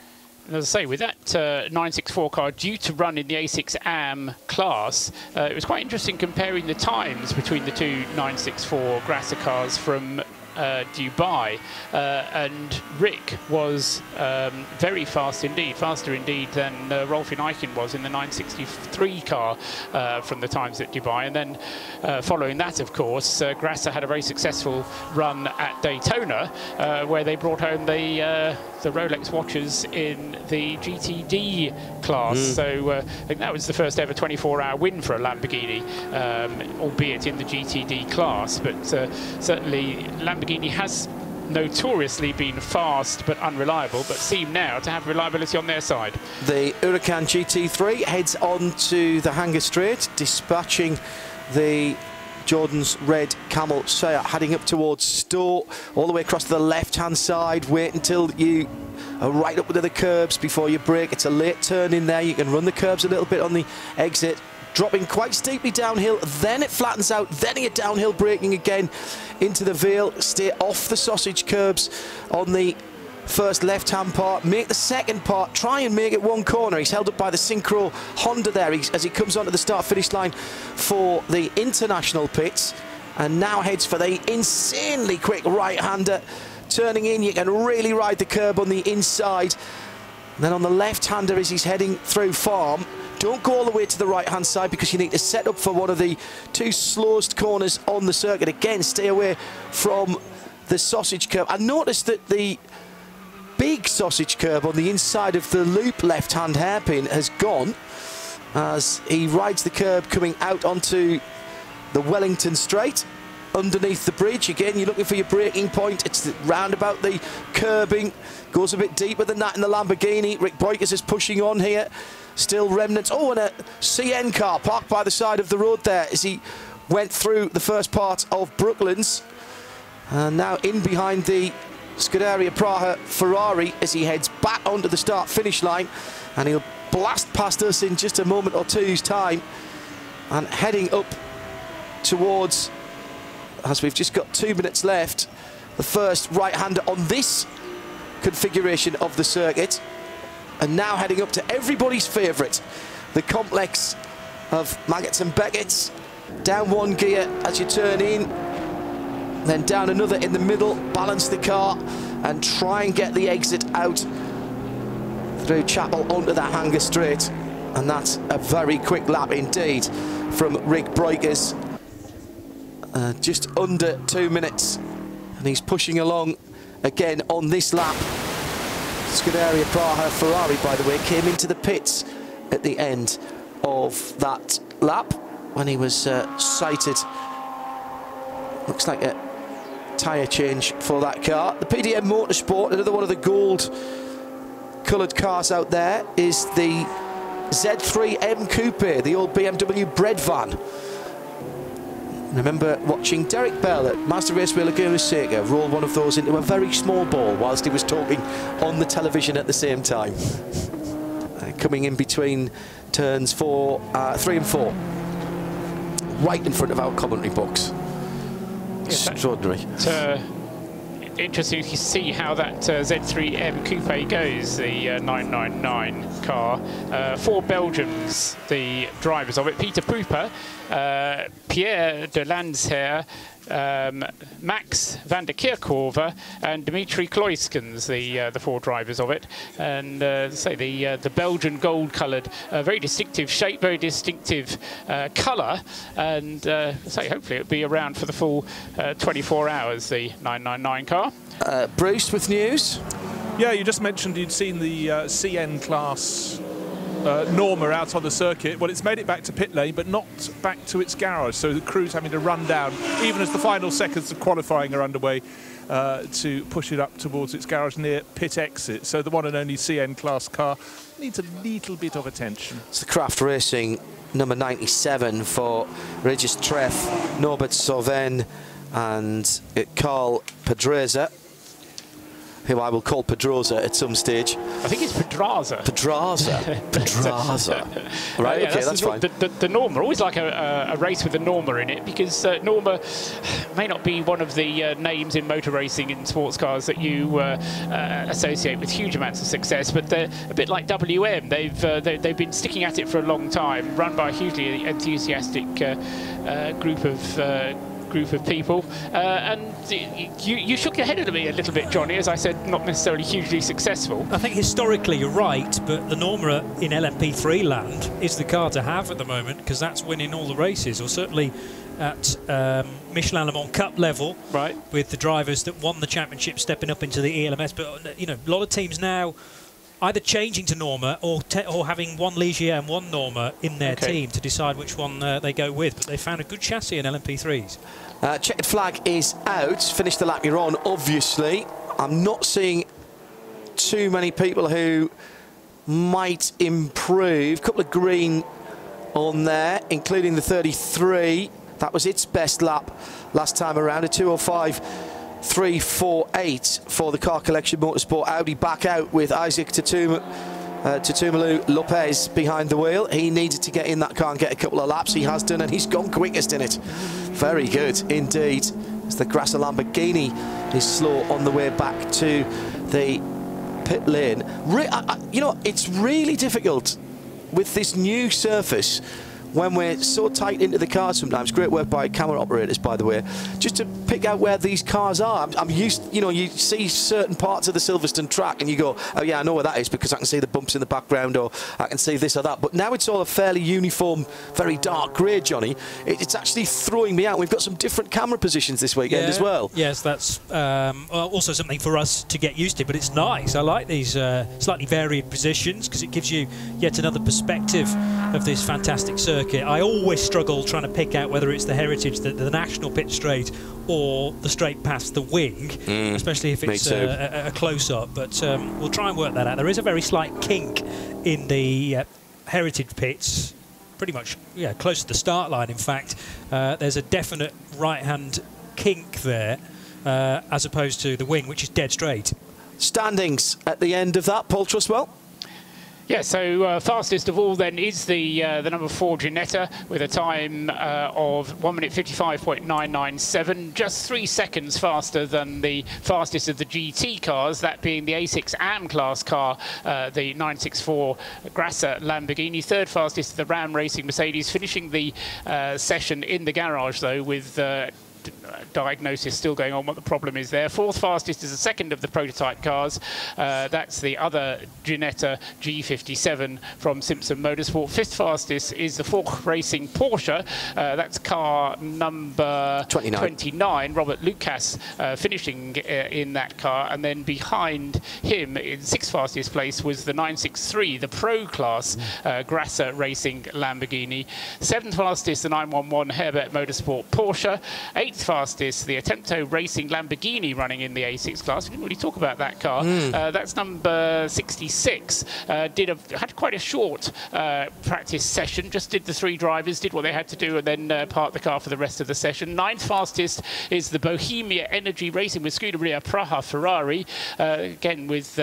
As I say, with that 964 car due to run in the A6 AM class, it was quite interesting comparing the times between the two 964 Grasser cars from Dubai, and Rick was very fast indeed, faster indeed than Rolf Eichen was in the 963 car from the times at Dubai. And then following that, of course, Grasser had a very successful run at Daytona, where they brought home the Rolex watches in the GTD class. So I think that was the first ever 24-hour win for a Lamborghini, albeit in the GTD class. But certainly Lamborghini has notoriously been fast but unreliable, but seem now to have reliability on their side. The Huracan GT3 heads on to the Hanger Straight, dispatching the Jordan's red Camel Seat, heading up towards Stowe, all the way across to the left-hand side. Wait until you are right up to the curbs before you brake. It's a late turn in there. You can run the curbs a little bit on the exit, dropping quite steeply downhill, then it flattens out, then you get downhill braking again into the Vale. Stay off the sausage curbs on the first left-hand part, make the second part, try and make it one corner. He's held up by the Synchro Honda there as he comes onto the start-finish line for the international pits, and now heads for the insanely quick right-hander. Turning in, you can really ride the curb on the inside. And then on the left-hander as he's heading through Farm, don't go all the way to the right-hand side because you need to set up for one of the two slowest corners on the circuit. Again, stay away from the sausage curb. I noticed that the big sausage curb on the inside of the loop left-hand hairpin has gone as he rides the curb coming out onto the Wellington Straight. Underneath the bridge, again, you're looking for your braking point. It's round about the curbing, goes a bit deeper than that in the Lamborghini. Rick Boykers is pushing on here. Still remnants. Oh, and a CN car parked by the side of the road there as he went through the first part of Brooklands. And now in behind the Scuderia Praha Ferrari as he heads back onto the start-finish line. And he'll blast past us in just a moment or two's time. And heading up towards, as we've just got 2 minutes left, the first right-hander on this configuration of the circuit. And now heading up to everybody's favourite, the complex of Maggots and Beckett's. Down one gear as you turn in, then down another in the middle, balance the car and try and get the exit out through Chapel onto that Hanger Straight. And that's a very quick lap indeed from Rick Boykers. Just under 2 minutes, and he's pushing along again on this lap. Scuderia Praha Ferrari, by the way, came into the pits at the end of that lap when he was sighted. Looks like a tyre change for that car. The PDM Motorsport, another one of the gold coloured cars out there, is the Z3M Coupe, the old BMW bread van. I remember watching Derek Bell at Master Raceway Laguna Seca roll one of those into a very small ball whilst he was talking on the television at the same time. Coming in between turns 3 and 4, right in front of our commentary box. Extraordinary. Interesting to see how that Z3M Coupe goes, the 999 car. 4 Belgians, the drivers of it. Peter Pooper, Pierre de Landsheer, Max van der Kerkhove and Dimitri Kloiskens, the 4 drivers of it. And say the Belgian gold-coloured, very distinctive shape, very distinctive colour, and say hopefully it'll be around for the full 24 hours, the 999 car. Bruce with news. Yeah, you just mentioned you'd seen the CN class Norma out on the circuit. Well, it's made it back to pit lane, but not back to its garage. So the crew's having to run down, even as the final seconds of qualifying are underway, to push it up towards its garage near pit exit. So the one and only CN class car needs a little bit of attention. It's the Craft Racing number 97 for Regis Treff, Norbert Sauven and Carl Pedroza, who I will call Pedroza at some stage. I think it's Pedraza. Pedraza. Right, yeah, okay, that's fine. The Norma, always like a race with the Norma in it, because Norma may not be one of the names in motor racing and sports cars that you associate with huge amounts of success, but they're a bit like WM. They've been sticking at it for a long time, run by a hugely enthusiastic group of people, and you shook your head at me a little bit, Johnny, as I said, not necessarily hugely successful. I think historically you're right, but the Norma in LMP3 land is the car to have at the moment, because that's winning all the races, or certainly at Michelin Le Mans Cup level, right, with the drivers that won the championship stepping up into the ELMS. But you know, a lot of teams now either changing to Norma or having one Ligier and one Norma in their team to decide which one they go with. But they found a good chassis in LMP3s. Checkered flag is out. Finish the lap you're on, obviously. I'm not seeing too many people who might improve. A couple of green on there, including the 33. That was its best lap last time around, a 2:05.348 for the Car Collection Motorsport Audi. Back out with Isaac Tutumulu Lopez behind the wheel. He needed to get in that car and get a couple of laps. He has done, and he's gone quickest in it. Very good indeed. As the Grasser Lamborghini is slow on the way back to the pit lane. You know, it's really difficult with this new surface when we're so tight into the cars sometimes. Great work by camera operators, by the way, just to pick out where these cars are. I'm used, you know, you see certain parts of the Silverstone track and you go, oh yeah, I know where that is because I can see the bumps in the background, or I can see this or that. But now it's all a fairly uniform, very dark grey, Johnny. It's actually throwing me out. We've got some different camera positions this weekend as well. Yes, that's also something for us to get used to, but it's nice. I like these slightly varied positions because it gives you yet another perspective of this fantastic circuit. I always struggle trying to pick out whether it's the Heritage, the national pit straight, or the straight past the wing, especially if it's a close-up. But we'll try and work that out. There is a very slight kink in the Heritage pits, pretty much close to the start line. In fact, there's a definite right-hand kink there, as opposed to the wing, which is dead straight. Standings at the end of that, Paul Trustwell? Yeah, so fastest of all then is the number 4 Ginetta with a time of 1 minute 55.997, just 3 seconds faster than the fastest of the GT cars, that being the A6 AM class car, the 964 Grasser Lamborghini. Third fastest of the Ram Racing Mercedes, finishing the session in the garage though with diagnosis still going on what the problem is there. Fourth fastest is the second of the prototype cars. That's the other Ginetta G57 from Simpson Motorsport. Fifth fastest is the Fork Racing Porsche. That's car number 29. Robert Lucas finishing in that car. And then behind him in sixth fastest place was the 963, the Pro Class Grasser Racing Lamborghini. Seventh fastest, the 911 Herbert Motorsport Porsche. Eighth fastest, the Attempto Racing Lamborghini running in the A6 class. We didn't really talk about that car. That's number 66. Had quite a short practice session, just did the 3 drivers, did what they had to do, and then parked the car for the rest of the session. Ninth fastest is the Bohemia Energy Racing with Scuderia Praha Ferrari, again with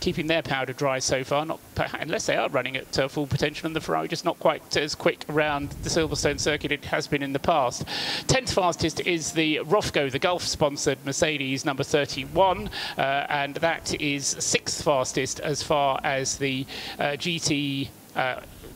keeping their powder dry so far, not unless they are running at full potential, and the Ferrari just not quite as quick around the Silverstone circuit it has been in the past. 10th fastest is the Rofco, the Gulf-sponsored Mercedes number 31, and that is 6th fastest as far as the GT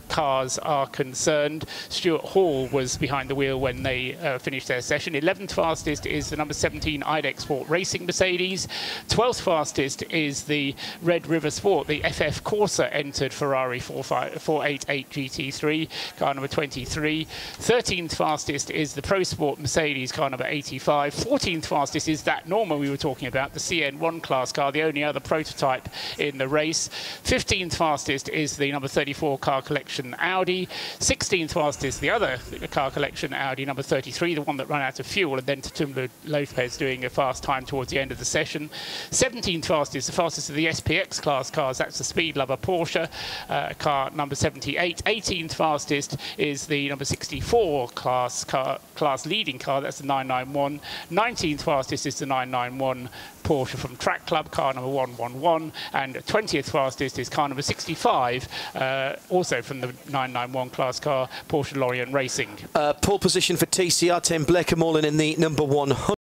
cars are concerned. Stuart Hall was behind the wheel when they finished their session. 11th fastest is the number 17 IDEX Sport Racing Mercedes. 12th fastest is the Red River Sport, the FF Corsa entered Ferrari 488 GT3, car number 23. 13th fastest is the Pro Sport Mercedes, car number 85. 14th fastest is that Norma we were talking about, the CN1 class car, the only other prototype in the race. 15th fastest is the number 34 car collection Audi. 16th fastest, the other car collection Audi, number 33, the one that ran out of fuel, and then Tatumbo Lopez doing a fast time towards the end of the session. 17th fastest, the fastest of the SPX class cars, that's the Speed Lover Porsche, car number 78. 18th fastest is the number 64 class leading car, that's the 991. 19th fastest is the 991 Porsche from Track Club, car number 111, and 20th fastest is car number 65, also from the 991 class car, Porsche Lorient Racing. Pole position for TCR, Tim Blake and Mullen in the number 100.